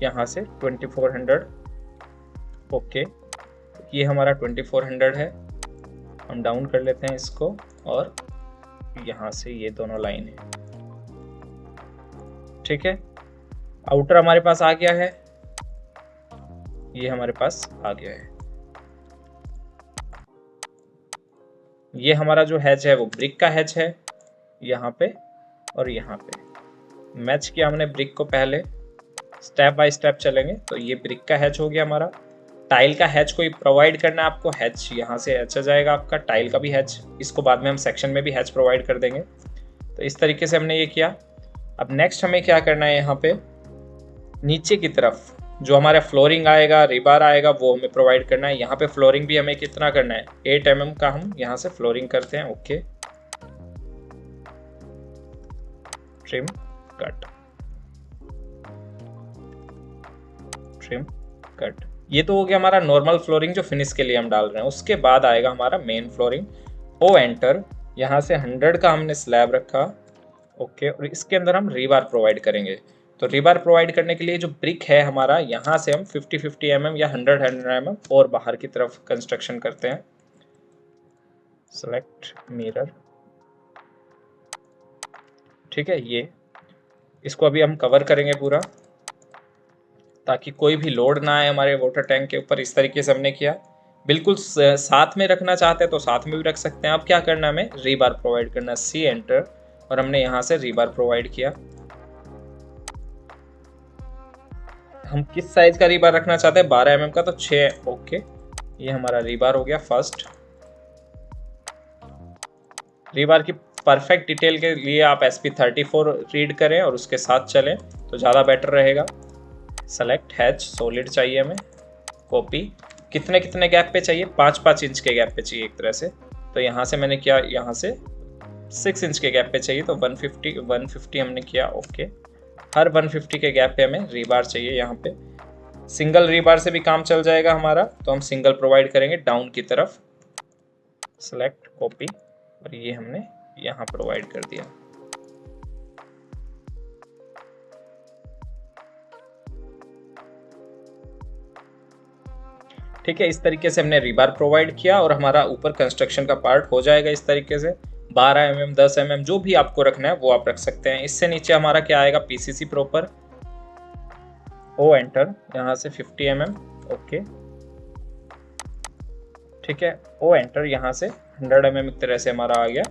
यहाँ से 2400। ओके, ये हमारा 2400 है, हम डाउन कर लेते हैं इसको, और यहाँ से ये दोनों लाइन है। ठीक है, आउटर हमारे पास आ गया है, ये हमारे पास आ गया है। ये हमारा जो हैच है वो ब्रिक का हैच है, यहाँ पे और यहाँ पे। मैच किया हमने ब्रिक को, पहले स्टेप बाय स्टेप चलेंगे। तो ये ब्रिक का हैच हो गया हमारा। टाइल का हैच कोई प्रोवाइड करना है आपको, हैच यहाँ से हैच आ जाएगा आपका, टाइल का भी हैच, इसको बाद में हम सेक्शन में भी हैच प्रोवाइड कर देंगे। तो इस तरीके से हमने ये किया। अब नेक्स्ट हमें क्या करना है, यहाँ पे नीचे की तरफ जो हमारा फ्लोरिंग आएगा, रिबार आएगा, वो हमें प्रोवाइड करना है। यहाँ पे फ्लोरिंग भी हमें कितना करना है, 8 mm का हम यहाँ से फ्लोरिंग करते हैं। Okay, trim cut, trim cut, ये तो हो गया हमारा नॉर्मल फ्लोरिंग जो फिनिश के लिए हम डाल रहे हैं। उसके बाद आएगा हमारा मेन फ्लोरिंग। ओ एंटर, यहाँ से 100 का हमने स्लैब रखा। ओके, और इसके अंदर हम रीबार प्रोवाइड करेंगे। तो रीबार प्रोवाइड करने के लिए जो ब्रिक है हमारा, यहाँ से हम 50-50 mm या 100 mm और बाहर की तरफ कंस्ट्रक्शन करते हैं। सेलेक्ट मिरर, ठीक है। ये इसको अभी हम कवर करेंगे पूरा, ताकि कोई भी लोड ना आए हमारे वाटर टैंक के ऊपर। इस तरीके से हमने किया। बिल्कुल साथ में रखना चाहते हैं तो साथ में भी रख सकते हैं। अब क्या करना है, हमें रीबार प्रोवाइड करना है। सी एंटर, और हमने यहाँ से रीबार प्रोवाइड किया। हम किस साइज का रीबार रखना चाहते हैं, 12 mm का, तो 6। ओके, ये हमारा रीबार हो गया फर्स्ट। रीबार की परफेक्ट डिटेल के लिए आप SP34 रीड करें और उसके साथ चलें तो ज़्यादा बेटर रहेगा। सेलेक्ट हैच, सॉलिड चाहिए हमें। कॉपी, कितने कितने गैप पे चाहिए, 5-5 इंच के गैप पे चाहिए एक तरह से। तो यहाँ से मैंने किया, यहाँ से 6 इंच के गैप पे चाहिए, तो 150 हमने किया। ओके, हर 150 के गैप पे हमें रीबार चाहिए। यहाँ पे सिंगल रीबार से भी काम चल जाएगा हमारा, तो हम सिंगल प्रोवाइड करेंगे डाउन की तरफ। सेलेक्ट, कॉपी, और ये हमने यहाँ प्रोवाइड कर दिया। ठीक है, इस तरीके से हमने रीबार प्रोवाइड किया और हमारा ऊपर कंस्ट्रक्शन का पार्ट हो जाएगा इस तरीके से। 12 mm, 10 mm जो भी आपको रखना है वो आप रख सकते हैं। इससे नीचे हमारा क्या आएगा, PCC प्रॉपर। ओ एंटर, यहाँ से 50 mm। ओके, ठीक है। ओ एंटर, यहाँ से 100 mm एक तरह से हमारा आ गया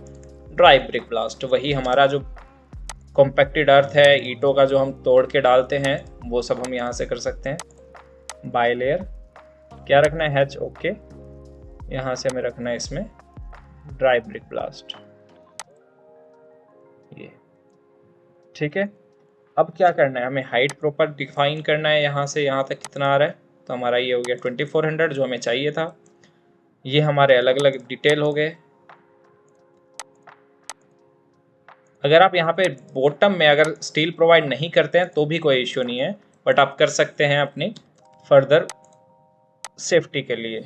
ड्राई ब्रिक ब्लास्ट। वही हमारा जो कॉम्पैक्टेड अर्थ है, ईंटों का जो हम तोड़ के डालते हैं, वो सब हम यहाँ से कर सकते हैं। बाय लेयर क्या रखना है, हैच। ओके, यहाँ से हमें रखना है इसमें ड्राई ब्रिक ब्लास्ट, ये ठीक है। अब क्या करना है, हमें हाइट प्रॉपर डिफाइन करना है। यहाँ से यहाँ तक कितना आ रहा है, तो हमारा ये हो गया 2400 जो हमें चाहिए था। ये हमारे अलग अलग डिटेल हो गए। अगर आप यहाँ पे बॉटम में अगर स्टील प्रोवाइड नहीं करते हैं तो भी कोई इश्यू नहीं है, बट आप कर सकते हैं अपनी फर्दर सेफ्टी के लिए,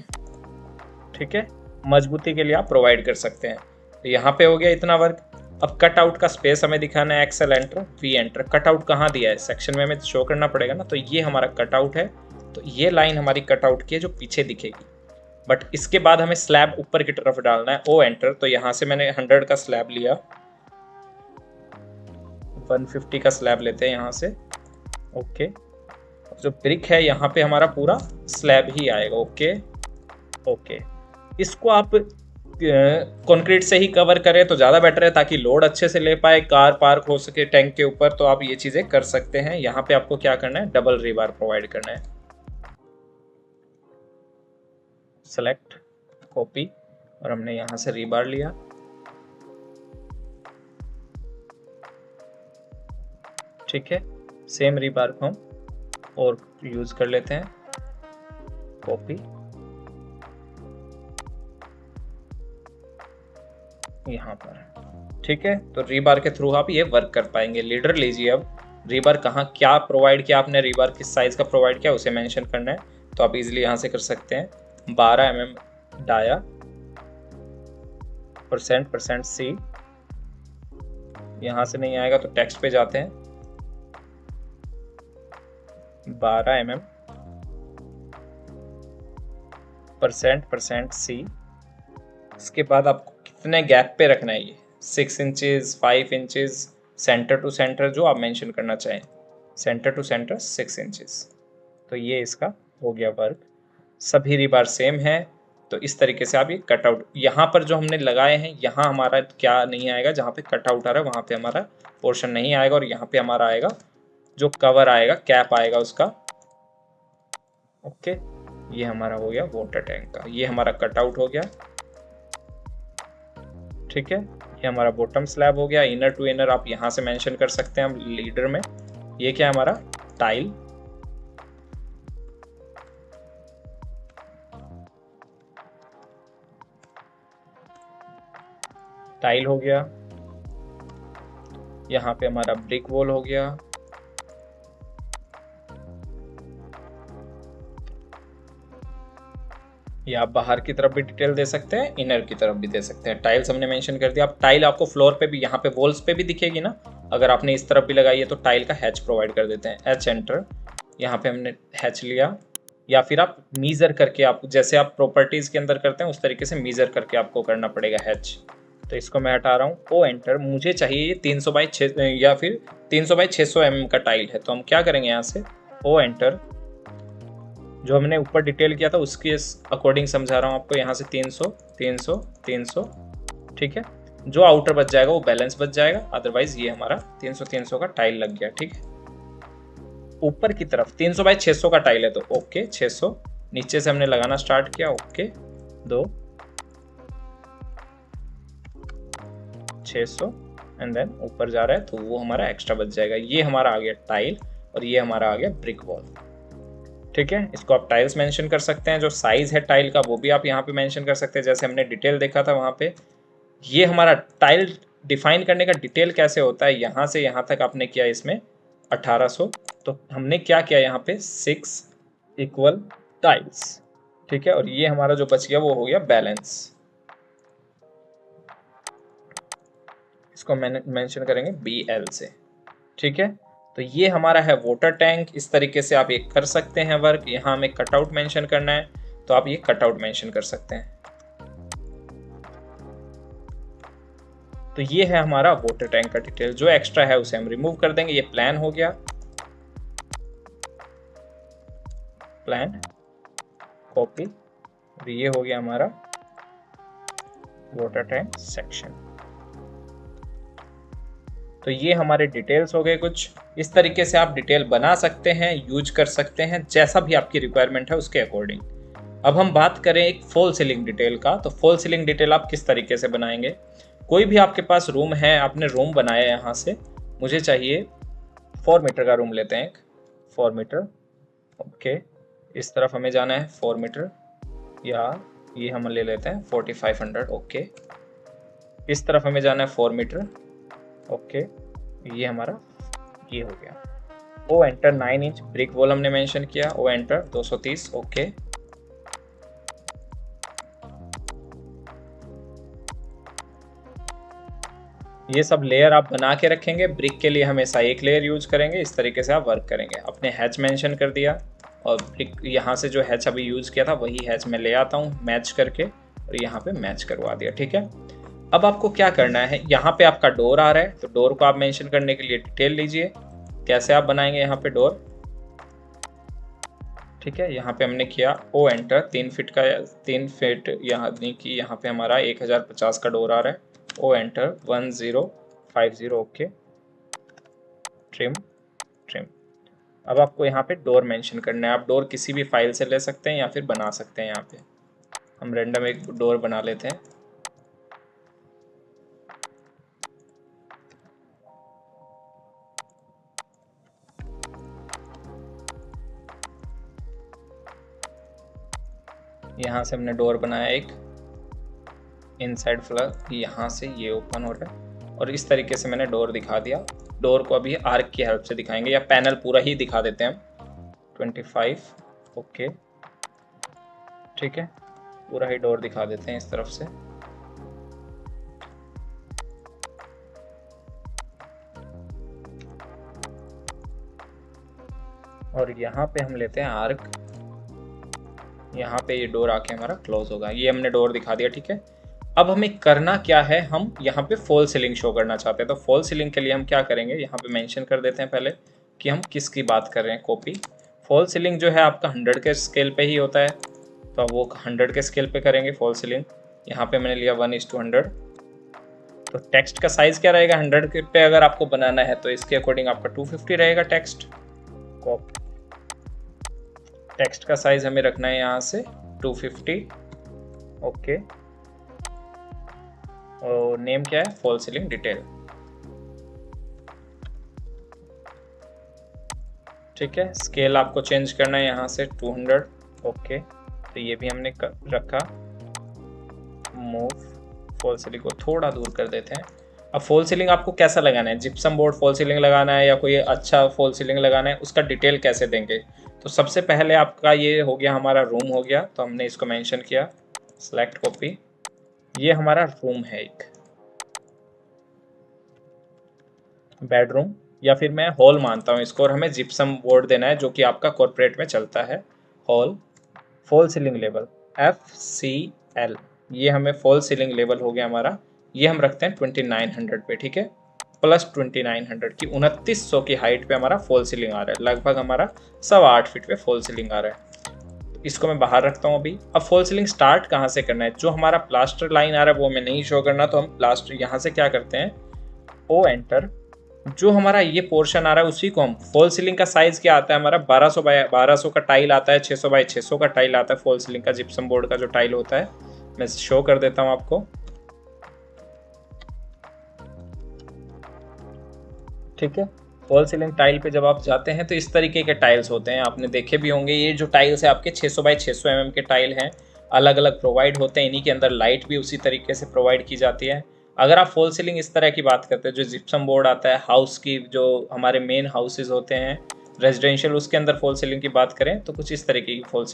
ठीक है, मजबूती के लिए आप प्रोवाइड कर सकते हैं। तो यहाँ पे हो गया इतना वर्क। अब कट आउट का स्पेस हमें दिखाना है। XL enter, V enter. Cut out कहाँ दिया है, सेक्शन में हमें शो करना पड़ेगा ना। तो ये हमारा कट आउट है, तो ये लाइन हमारी कट आउट की है जो पीछे दिखेगी। बट इसके बाद हमें स्लैब ऊपर की तरफ डालना है। ओ एंटर, तो यहाँ से मैंने 100 का स्लैब लिया, 150 का स्लैब लेते हैं यहाँ से। ओके, जो ब्रिक है यहाँ पे हमारा पूरा स्लैब ही आएगा। ओके ओके, इसको आप कंक्रीट से ही कवर करें तो ज़्यादा बेटर है, ताकि लोड अच्छे से ले पाए, कार पार्क हो सके टैंक के ऊपर। तो आप ये चीज़ें कर सकते हैं। यहाँ पे आपको क्या करना है, डबल रीबार प्रोवाइड करना है। सेलेक्ट, कॉपी, और हमने यहाँ से रीबार लिया। ठीक है, सेम रीबार को हम और यूज कर लेते हैं। कॉपी, यहाँ पर, ठीक है। तो रीबार के थ्रू आप ये वर्क कर पाएंगे। लीडर लीजिए। अब रीबार कहाँ क्या प्रोवाइड किया आपने, रीबार किस साइज का प्रोवाइड किया उसे मेंशन करना है, तो आप इजीली यहाँ से कर सकते हैं। 12 mm डाया, % सी, यहाँ से नहीं आएगा तो टेक्स्ट पे जाते हैं। 12 mm % सी। इसके बाद आपको कितने गैप पे रखना है, ये 6 inches, 5 inches, centre to centre जो आप मेंशन करना चाहें। Centre to centre 6 inches. तो ये इसका हो गया वर्क। सभी रीबार सेम है, तो इस तरीके से आप ये कटआउट यहाँ पर जो हमने लगाए हैं, यहाँ हमारा क्या नहीं आएगा, जहाँ पे कटआउट आ रहा है वहाँ पे हमारा पोर्शन नहीं आएगा, और यहाँ पे हमारा आएगा जो कवर आएगा, कैप आएगा उसका। ओके, ये हमारा हो गया वाटर टैंक का, ये हमारा कटआउट हो गया। ठीक है, ये हमारा बॉटम स्लैब हो गया। इनर टू इनर आप यहाँ से मेंशन कर सकते हैं हम लीडर में। ये क्या है हमारा टाइल, टाइल हो गया। यहाँ पे हमारा ब्रिक वॉल हो गया। या आप बाहर की तरफ भी डिटेल दे सकते हैं, इनर की तरफ भी दे सकते हैं। टाइल्स हमने मेंशन कर दिया। अब टाइल आपको फ्लोर पे भी, यहाँ पे वॉल्स पे भी दिखेगी ना, अगर आपने इस तरफ भी लगाई है तो टाइल का हैच प्रोवाइड कर देते हैं। हैच एंटर, यहाँ पे हमने हैच लिया, या फिर आप मीजर करके, आप जैसे आप प्रॉपर्टीज के अंदर करते हैं उस तरीके से मीजर करके आपको करना पड़ेगा हैच। तो इसको मैं हटा रहा हूँ। ओ एंटर, मुझे चाहिए 300 बाई 6 या फिर 300 बाई 600 mm का टाइल है, तो हम क्या करेंगे यहाँ से ओ एंटर, जो हमने ऊपर डिटेल किया था उसके अकॉर्डिंग समझा रहा हूँ आपको। यहाँ से 300 300 300, ठीक है। जो आउटर बच जाएगा वो बैलेंस बच जाएगा, अदरवाइज ये हमारा 300 300 का टाइल लग गया। ठीक है, ऊपर की तरफ 300 बाई 600 का टाइल है तो ओके 600, नीचे से हमने लगाना स्टार्ट किया। ओके 2 600 एंड देन ऊपर जा रहा है तो वो हमारा एक्स्ट्रा बच जाएगा। ये हमारा आ गया टाइल, और ये हमारा आ गया ब्रिक वॉल। ठीक है, इसको आप टाइल्स मेंशन कर सकते हैं। जो साइज है टाइल का वो भी आप यहाँ पे मेंशन कर सकते हैं, जैसे हमने डिटेल देखा था वहाँ पे। ये हमारा टाइल डिफाइन करने का डिटेल कैसे होता है, यहाँ से यहाँ तक आपने किया इसमें 1800, तो हमने क्या किया यहाँ पे 6 इक्वल टाइल्स। ठीक है, और ये हमारा जो बच गया वो हो गया बैलेंस। इसको मेंशन करेंगे BL से। ठीक है, तो ये हमारा है वाटर टैंक। इस तरीके से आप ये कर सकते हैं वर्क। यहाँ हमें कटआउट मेंशन करना है तो आप ये कटआउट मेंशन कर सकते हैं। तो ये है हमारा वाटर टैंक का डिटेल। जो एक्स्ट्रा है उसे हम रिमूव कर देंगे। ये प्लान हो गया, प्लान कॉपी, और ये हो गया हमारा वाटर टैंक सेक्शन। तो ये हमारे डिटेल्स हो गए कुछ। इस तरीके से आप डिटेल बना सकते हैं, यूज कर सकते हैं, जैसा भी आपकी रिक्वायरमेंट है उसके अकॉर्डिंग। अब हम बात करें एक फॉल सीलिंग डिटेल का, तो फॉल सीलिंग डिटेल आप किस तरीके से बनाएंगे। कोई भी आपके पास रूम है, आपने रूम बनाया यहाँ से, मुझे चाहिए 4 मीटर का रूम लेते हैं, एक 4 मीटर। ओके, इस तरफ हमें जाना है 4 मीटर, या ये हम ले लेते हैं 4500। ओके, इस तरफ हमें जाना है 4 मीटर। ओके, ये हमारा ये हो गया। O enter 9 inch brick wall हमने मेंशन किया। O enter 230। ओके, ये सब लेयर आप बना के रखेंगे। ब्रिक के लिए हमेशा एक लेयर यूज करेंगे। इस तरीके से आप वर्क करेंगे। अपने हैच मेंशन कर दिया, और ब्रिक यहाँ से जो हैच अभी यूज किया था वही हैच मैं ले आता हूँ मैच करके, और यहाँ पे मैच करवा दिया। ठीक है, अब आपको क्या करना है, यहाँ पे आपका डोर आ रहा है तो डोर को आप मेंशन करने के लिए डिटेल लीजिए, कैसे आप बनाएंगे यहाँ पे डोर। ठीक है, यहाँ पे हमने किया ओ एंटर 3 फीट का, 3 फीट यहाँ नहीं की, यहाँ पे हमारा 1050 का डोर आ रहा है। O enter 1050। Okay, trim trim. अब आपको यहाँ पे डोर मेंशन करना है। आप डोर किसी भी फाइल से ले सकते हैं या फिर बना सकते हैं। यहाँ पे हम रैंडम एक डोर बना लेते हैं। यहाँ से हमने डोर बनाया एक इनसाइड फ्लर, यहाँ से ये ओपन हो रहा है, और इस तरीके से मैंने डोर दिखा दिया। डोर को अभी आर्क की हेल्प से दिखाएंगे, या पैनल पूरा ही दिखा देते हैं हम 25। ओके, ठीक है, पूरा ही डोर दिखा देते हैं इस तरफ से। और यहाँ पे हम लेते हैं आर्क, यहाँ पे ये डोर आके हमारा क्लोज होगा। ये हमने डोर दिखा दिया। ठीक है, अब हमें करना क्या है, हम यहाँ पे फॉल सीलिंग शो करना चाहते हैं। तो फॉल सीलिंग के लिए हम क्या करेंगे, यहाँ पे मेंशन कर देते हैं पहले कि हम किसकी बात कर रहे हैं। कॉपी फॉल सीलिंग जो है आपका 100 के स्केल पे ही होता है। तो अब वो 100 के स्केल पे करेंगे फॉल सीलिंग। यहाँ पे मैंने लिया 1:100। तो टेक्स्ट का साइज क्या रहेगा, 100 के पे अगर आपको बनाना है तो इसके अकॉर्डिंग आपका 250 रहेगा टेक्स्ट। टेक्स्ट का साइज हमें रखना है यहाँ से 250। ओके, और नेम क्या है, फॉल सीलिंग डिटेल। ठीक है, स्केल आपको चेंज करना है यहाँ से 200। ओके, तो ये भी हमने रखा। मूव फॉल सीलिंग को थोड़ा दूर कर देते हैं। अब फॉल सीलिंग आपको कैसा लगाना है, जिप्सम बोर्ड फॉल सीलिंग लगाना है या कोई अच्छा फॉल सीलिंग लगाना है, उसका डिटेल कैसे देंगे। तो सबसे पहले आपका ये हो गया, हमारा रूम हो गया, तो हमने इसको मेंशन किया, सेलेक्ट कॉपी। ये हमारा रूम है, एक बेडरूम या फिर मैं हॉल मानता हूँ इसको, और हमें जिप्सम बोर्ड देना है जो कि आपका कॉर्पोरेट में चलता है। Hall fall ceiling level FCL, ये हमें फॉल सीलिंग लेवल हो गया हमारा। ये हम रखते हैं 2900 पे। ठीक है, प्लस 2900 की 2900 की हाइट पे हमारा फॉल सीलिंग आ रहा है, लगभग हमारा 8.25 फीट पे फॉल सीलिंग आ रहा है। इसको मैं बाहर रखता हूँ अभी। अब फॉल सीलिंग स्टार्ट कहाँ से करना है, जो हमारा प्लास्टर लाइन आ रहा है वो हमें नहीं शो करना, तो हम प्लास्टर यहाँ से क्या करते हैं, O एंटर। जो हमारा ये पोर्शन आ रहा है उसी को हम, फॉल सीलिंग का साइज क्या आता है हमारा 1200 बाय 1200 का टाइल आता है, 600 बाय 600 का टाइल आता है फॉल सीलिंग का, जिप्सम बोर्ड का जो टाइल होता है। मैं शो कर देता हूं आपको। ठीक है, फॉल सीलिंग टाइल पे जब आप जाते हैं तो इस तरीके के टाइल्स होते हैं, आपने देखे भी होंगे। ये जो टाइल्स है आपके 600 बाय 600 mm के टाइल हैं, अलग अलग प्रोवाइड होते हैं। इन्हीं के अंदर लाइट भी उसी तरीके से प्रोवाइड की जाती है। अगर आप फॉल सीलिंग इस तरह की बात करते हैं, जो जिप्सम बोर्ड आता है हाउस की, जो हमारे मेन हाउसेज होते हैं रेजिडेंशियल, उसके अंदर फॉल सीलिंग की बात करें तो कुछ इस तरीके की फॉल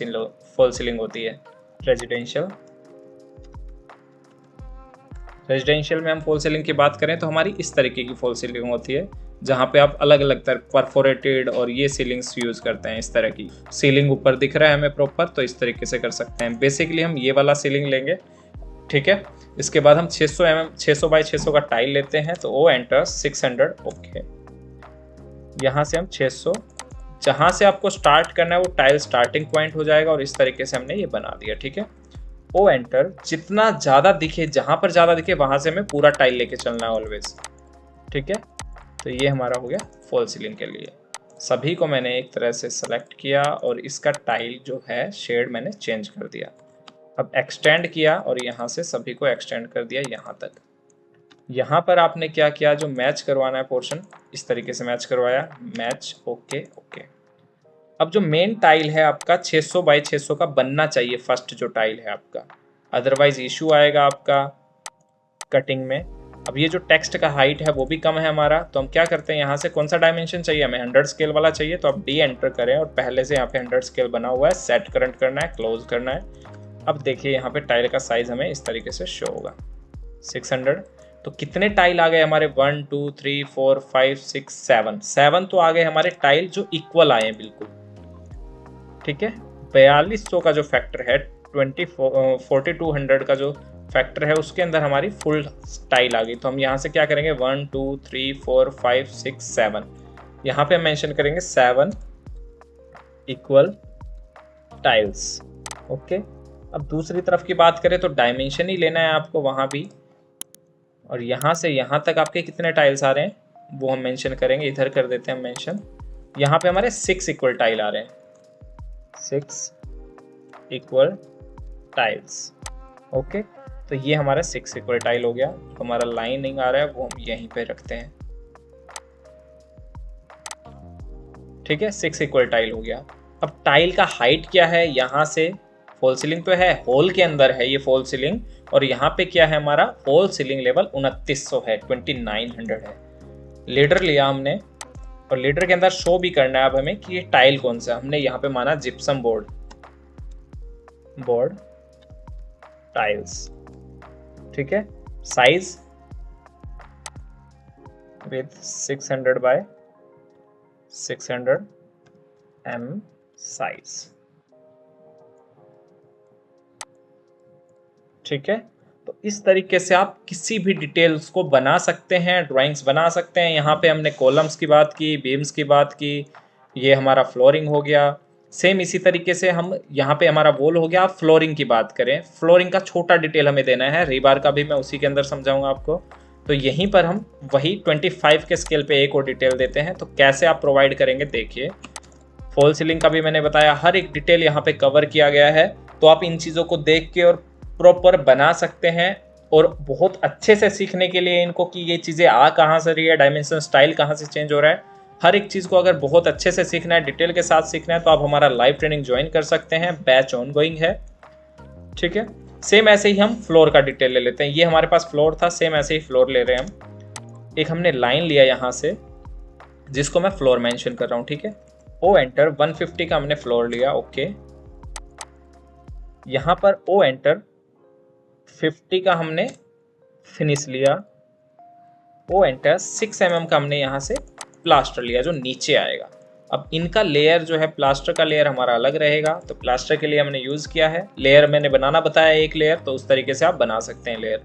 सीलिंग होती है। रेजिडेंशियल में हम फॉल सीलिंग की बात करें तो हमारी इस तरीके की फॉल सीलिंग होती है, जहाँ पे आप अलग अलग तरह परफोरेटेड और ये सीलिंग्स यूज़ करते हैं। इस तरह की सीलिंग ऊपर दिख रहा है हमें प्रॉपर, तो इस तरीके से कर सकते हैं। बेसिकली हम ये वाला सीलिंग लेंगे। ठीक है, इसके बाद हम 600 बाय 600 का टाइल लेते हैं, तो O एंटर 600। ओके, यहाँ से हम 600, जहाँ से आपको स्टार्ट करना है वो टाइल स्टार्टिंग पॉइंट हो जाएगा, और इस तरीके से हमने ये बना दिया। ठीक है, O एंटर। जितना ज़्यादा दिखे, जहाँ पर ज़्यादा दिखे वहाँ से हमें पूरा टाइल लेके चलना है ऑलवेज। ठीक है, तो ये हमारा हो गया फॉल सीलिंग के लिए। सभी को मैंने एक तरह से सेलेक्ट किया और इसका टाइल जो है शेड मैंने चेंज कर दिया। अब एक्सटेंड किया और यहाँ से सभी को एक्सटेंड कर दिया यहाँ तक। यहाँ पर आपने क्या किया, जो मैच करवाना है पोर्शन इस तरीके से मैच करवाया, मैच। Okay okay. अब जो मेन टाइल है आपका 600 बाय 600 का बनना चाहिए, फर्स्ट जो टाइल है आपका, अदरवाइज इशू आएगा आपका कटिंग में। अब ये जो टेक्स्ट का हाइट है वो भी कम है हमारा, तो हम क्या करते हैं, यहाँ से कौन सा डायमेंशन चाहिए हमें, 100 स्केल वाला चाहिए, तो आप D एंटर करें और पहले से यहाँ पे 100 स्केल बना हुआ है, सेट करंट करना है, क्लोज करना है। अब देखिए यहाँ पे टाइल का साइज हमें इस तरीके से शो होगा 600। तो कितने टाइल आ गए हमारे, 1 2 3 4 5 6 7 तो आ गए हमारे टाइल जो इक्वल आए हैं बिल्कुल। ठीक है, 4200 का जो फैक्टर है, 4200 का जो फैक्टर है, उसके अंदर हमारी फुल टाइल आ गई। तो हम यहाँ से क्या करेंगे, 1 2 3 4 5 6 7, यहाँ पे हम मेंशन करेंगे 7 इक्वल टाइल्स। ओके, अब दूसरी तरफ की बात करें तो डायमेंशन ही लेना है आपको वहाँ भी, और यहाँ से यहाँ तक आपके कितने टाइल्स आ रहे हैं वो हम मेंशन करेंगे। इधर कर देते हैं मेंशन, यहाँ पे हमारे 6 इक्वल टाइल आ रहे हैं, 6 इक्वल टाइल्स। ओके, तो ये हमारा 6 इक्वल टाइल हो गया। तो हमारा लाइनिंग आ रहा है वो हम यहीं पे रखते हैं। ठीक है, 6 इक्वल टाइल हो गया। अब टाइल का हाइट क्या है, यहाँ से फॉल सीलिंग तो है, होल के अंदर है ये फॉल सीलिंग, और यहाँ पे क्या है हमारा फॉल सीलिंग लेवल 2900 है, 2900 है। लीडर लिया हमने, और लीडर के अंदर शो भी करना है अब हमें कि ये टाइल कौन सा, हमने यहाँ पे माना जिप्सम बोर्ड टाइल्स। ठीक है, size with 600 by 600 mm size. ठीक है, तो इस तरीके से आप किसी भी डिटेल्स को बना सकते हैं, ड्राइंग्स बना सकते हैं। यहाँ पे हमने कॉलम्स की बात की, बीम्स की बात की, ये हमारा फ्लोरिंग हो गया, सेम इसी तरीके से हम यहाँ पे हमारा वॉल हो गया। फ्लोरिंग की बात करें, फ्लोरिंग का छोटा डिटेल हमें देना है, रीबार का भी मैं उसी के अंदर समझाऊंगा आपको। तो यहीं पर हम वही 25 के स्केल पे एक और डिटेल देते हैं। तो कैसे आप प्रोवाइड करेंगे देखिए, फॉल सीलिंग का भी मैंने बताया, हर एक डिटेल यहाँ पे कवर किया गया है। तो आप इन चीज़ों को देख के और प्रॉपर बना सकते हैं। और बहुत अच्छे से सीखने के लिए इनको कि ये चीज़ें आ कहाँ से रही है, डायमेंशन स्टाइल कहाँ से चेंज हो रहा है, हर एक चीज़ को अगर बहुत अच्छे से सीखना है, डिटेल के साथ सीखना है, तो आप हमारा लाइव ट्रेनिंग ज्वाइन कर सकते हैं। बैच ऑन गोइंग है, ठीक है। सेम ऐसे ही हम फ्लोर का डिटेल ले लेते हैं। ये हमारे पास फ्लोर था, सेम ऐसे ही फ्लोर ले रहे हैं हम। एक हमने लाइन लिया यहाँ से जिसको मैं फ्लोर मेंशन कर रहा हूँ, ठीक है। ओ एंटर, 150 का हमने फ्लोर लिया, ओके। यहाँ पर ओ एंटर, 50 का हमने फिनिश लिया। ओ एंटर, 6 mm का हमने यहाँ से प्लास्टर लिया जो नीचे आएगा। अब इनका लेयर जो है, प्लास्टर का लेयर हमारा अलग रहेगा। तो प्लास्टर के लिए हमने यूज़ किया है, लेयर मैंने बनाना बताया एक लेयर, तो उस तरीके से आप बना सकते हैं लेयर।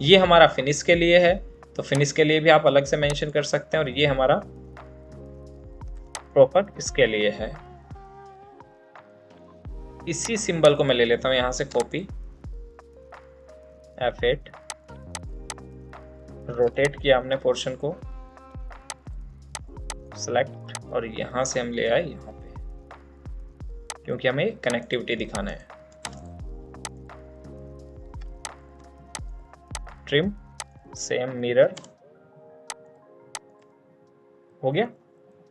ये हमारा फिनिश के लिए है, तो फिनिश के लिए भी आप अलग से मेंशन कर सकते हैं। और ये हमारा प्रॉपर इसके लिए है। इसी सिंबल को मैं ले लेता हूँ यहाँ से कॉपी, F8, रोटेट किया हमने पोर्शन को, सेलेक्ट, और यहाँ से हम ले आए यहाँ पे, क्योंकि हमें कनेक्टिविटी दिखाना है। ट्रिम, सेम मिरर, हो गया।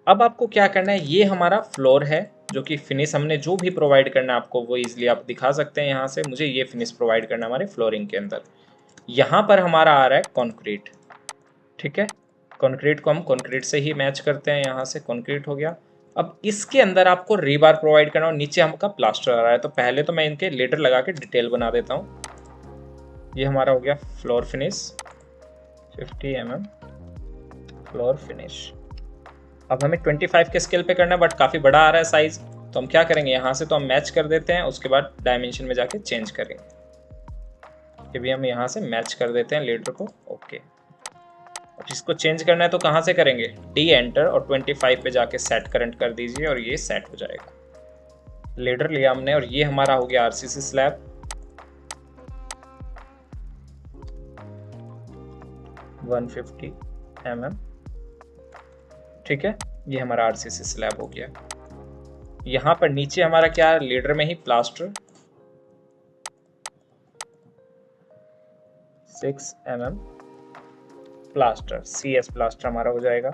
अब आपको क्या करना है, ये हमारा फ्लोर है जो कि फिनिश हमने जो भी प्रोवाइड करना है आपको वो इजीली आप दिखा सकते हैं। यहाँ से मुझे ये फिनिश प्रोवाइड करना है हमारे फ्लोरिंग के अंदर। यहाँ पर हमारा आ रहा है कंक्रीट, ठीक है। कंक्रीट को हम कंक्रीट से ही मैच करते हैं, यहाँ से कंक्रीट हो गया। अब इसके अंदर आपको रीबार प्रोवाइड करना और नीचे हमका प्लास्टर आ रहा है। तो पहले तो मैं इनके लेटर लगा के डिटेल बना देता हूँ। ये हमारा हो गया floor finish, 50 mm floor finish. अब हमें 25 के स्केल पे करना है, बट काफ़ी बड़ा आ रहा है साइज। तो हम क्या करेंगे, यहाँ से तो हम मैच कर देते हैं, उसके बाद डायमेंशन में जाके चेंज करेंगे। ये भी हम यहाँ से मैच कर देते हैं लेटर को, ओके। अब इसको चेंज करना है तो कहाँ से करेंगे, डी एंटर, और 25 पे जाके सेट करंट कर दीजिए और ये सेट हो जाएगा। लेटर लिया हमने और ये हमारा हो गया आरसीसी स्लैब। mm, ठीक है। ये हमारा आरसीसी स्लैब हो गया। यहाँ पर नीचे हमारा क्या है, लेडर में ही plaster, 6 mm plaster, CS plaster हमारा हो जाएगा,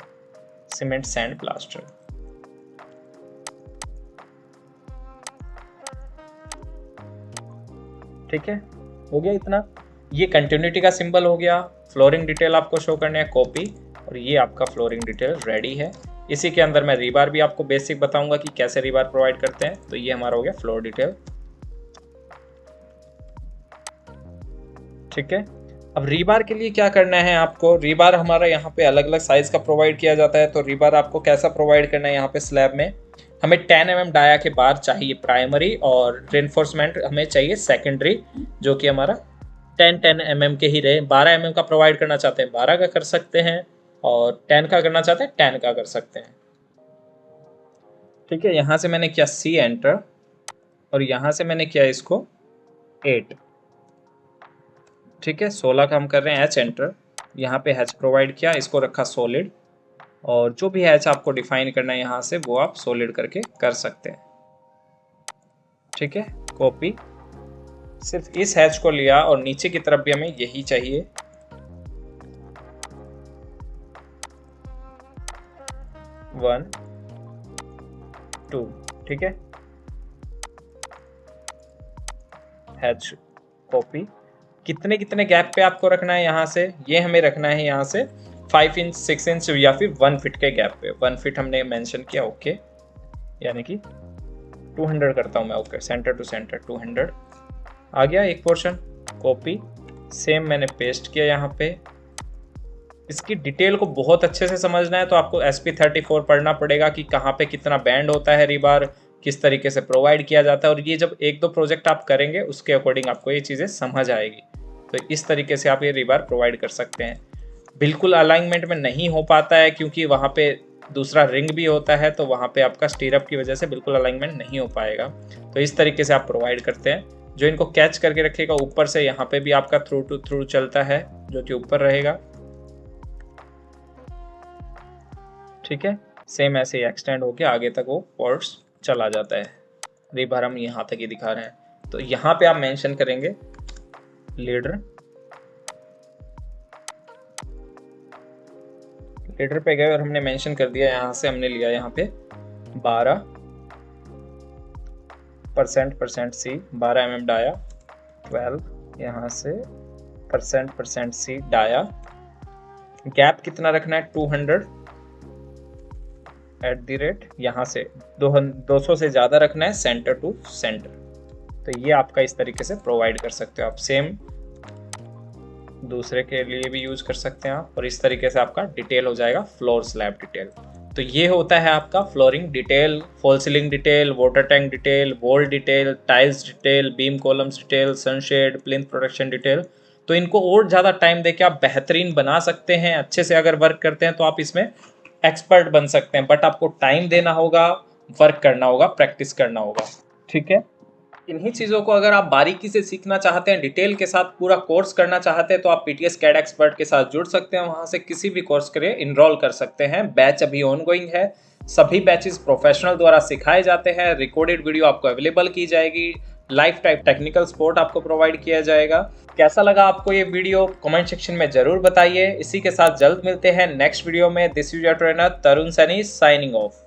सीमेंट सैंड प्लास्टर। ठीक है, हो गया इतना। ये कंटिन्यूटी का सिंबल हो गया। फ्लोरिंग डिटेल आपको शो करने है, कॉपी, और ये आपका फ्लोरिंग डिटेल रेडी है। इसी के अंदर मैं रीबार भी आपको बेसिक बताऊंगा कि कैसे रीबार प्रोवाइड करते हैं। तो ये हमारा हो गया फ्लोर डिटेल, ठीक है। अब रीबार के लिए क्या करना है आपको, रीबार हमारा यहाँ पे अलग अलग साइज का प्रोवाइड किया जाता है। तो रीबार आपको कैसा प्रोवाइड करना है, यहाँ पे स्लैब में हमें 10 mm डाया के बार चाहिए प्राइमरी, और रेनफोर्समेंट हमें चाहिए सेकेंडरी, जो कि हमारा 10 mm के ही रहे। 12 mm का प्रोवाइड करना चाहते हैं 12 का कर सकते हैं, और 10 का करना चाहते हैं 10 का कर सकते हैं, ठीक है। यहाँ से मैंने किया C एंटर, और यहाँ से मैंने किया इसको 8, ठीक है। 16 का हम कर रहे हैं H एंटर, यहाँ पे H प्रोवाइड किया, इसको रखा सॉलिड, और जो भी H आपको डिफाइन करना है यहाँ से वो आप सॉलिड करके कर सकते हैं, ठीक है। कॉपी, सिर्फ इस H को लिया, और नीचे की तरफ भी हमें यही चाहिए। वन, टू, ठीक है। H कॉपी, कितने कितने गैप पे आपको रखना है, यहाँ से ये हमें रखना है यहाँ से 5 इंच 6 इंच या फिर 1 फीट के गैप पे। 1 फीट हमने मेंशन किया, ओके, यानी कि 200 करता हूँ मैं, ओके। सेंटर टू सेंटर 200 आ गया एक पोर्शन। कॉपी, सेम मैंने पेस्ट किया यहाँ पे। इसकी डिटेल को बहुत अच्छे से समझना है तो आपको SP34 पढ़ना पड़ेगा कि कहाँ पे कितना बैंड होता है रीबार, किस तरीके से प्रोवाइड किया जाता है। और ये जब 1-2 प्रोजेक्ट आप करेंगे उसके अकॉर्डिंग आपको ये चीज़ें समझ आएगी। तो इस तरीके से आप ये रीबार प्रोवाइड कर सकते हैं। बिल्कुल अलाइनमेंट में नहीं हो पाता है क्योंकि वहाँ पे दूसरा रिंग भी होता है, तो वहाँ पे आपका स्टीरअप की वजह से बिल्कुल अलाइनमेंट नहीं हो पाएगा। तो इस तरीके से आप प्रोवाइड करते हैं, जो इनको कैच करके रखेगा। ऊपर से यहाँ पे भी आपका थ्रू टू थ्रू चलता है जो कि ऊपर रहेगा, ठीक है। सेम ऐसे ही एक्सटेंड होके आगे तक वो पोर्ट्स चला जाता है। रीबार हम यहाँ तक ही दिखा रहे हैं। तो यहाँ पे आप मेंशन करेंगे लीडर, लीडर पे गए और हमने मेंशन कर दिया, यहाँ से हमने लिया यहाँ पे 12% सी, 12 mm डाया, 12 यहाँ से % सी डाया। गैप कितना रखना है, 200 @ यहाँ से 200 से ज़्यादा रखना है, सेंटर टू सेंटर। तो ये आपका इस तरीके से प्रोवाइड कर सकते हो आप। सेम दूसरे के लिए भी यूज कर सकते हैं आप, और इस तरीके से आपका डिटेल हो जाएगा फ्लोर स्लैब डिटेल। तो ये होता है आपका flooring detail, fall ceiling detail, water tank detail, wall detail, tiles detail, beam columns detail, sunshade, plinth protection detail. तो इनको और ज़्यादा टाइम देके आप बेहतरीन बना सकते हैं। अच्छे से अगर वर्क करते हैं तो आप इसमें एक्सपर्ट बन सकते हैं, बट आपको टाइम देना होगा, वर्क करना होगा, प्रैक्टिस करना होगा, ठीक है। इन्हीं चीज़ों को अगर आप बारीकी से सीखना चाहते हैं, डिटेल के साथ पूरा कोर्स करना चाहते हैं, तो आप पीटीएस कैड एक्सपर्ट के साथ जुड़ सकते हैं। वहाँ से किसी भी कोर्स के लिए इनरोल कर सकते हैं। बैच अभी ऑनगोइंग है। सभी बैचेस प्रोफेशनल द्वारा सिखाए जाते हैं। रिकॉर्डेड वीडियो आपको अवेलेबल की जाएगी। लाइफ टाइम टेक्निकल सपोर्ट आपको प्रोवाइड किया जाएगा। कैसा लगा आपको ये वीडियो, कमेंट सेक्शन में जरूर बताइए। इसी के साथ जल्द मिलते हैं नेक्स्ट वीडियो में। This is your trainer Tarun Saini, signing off.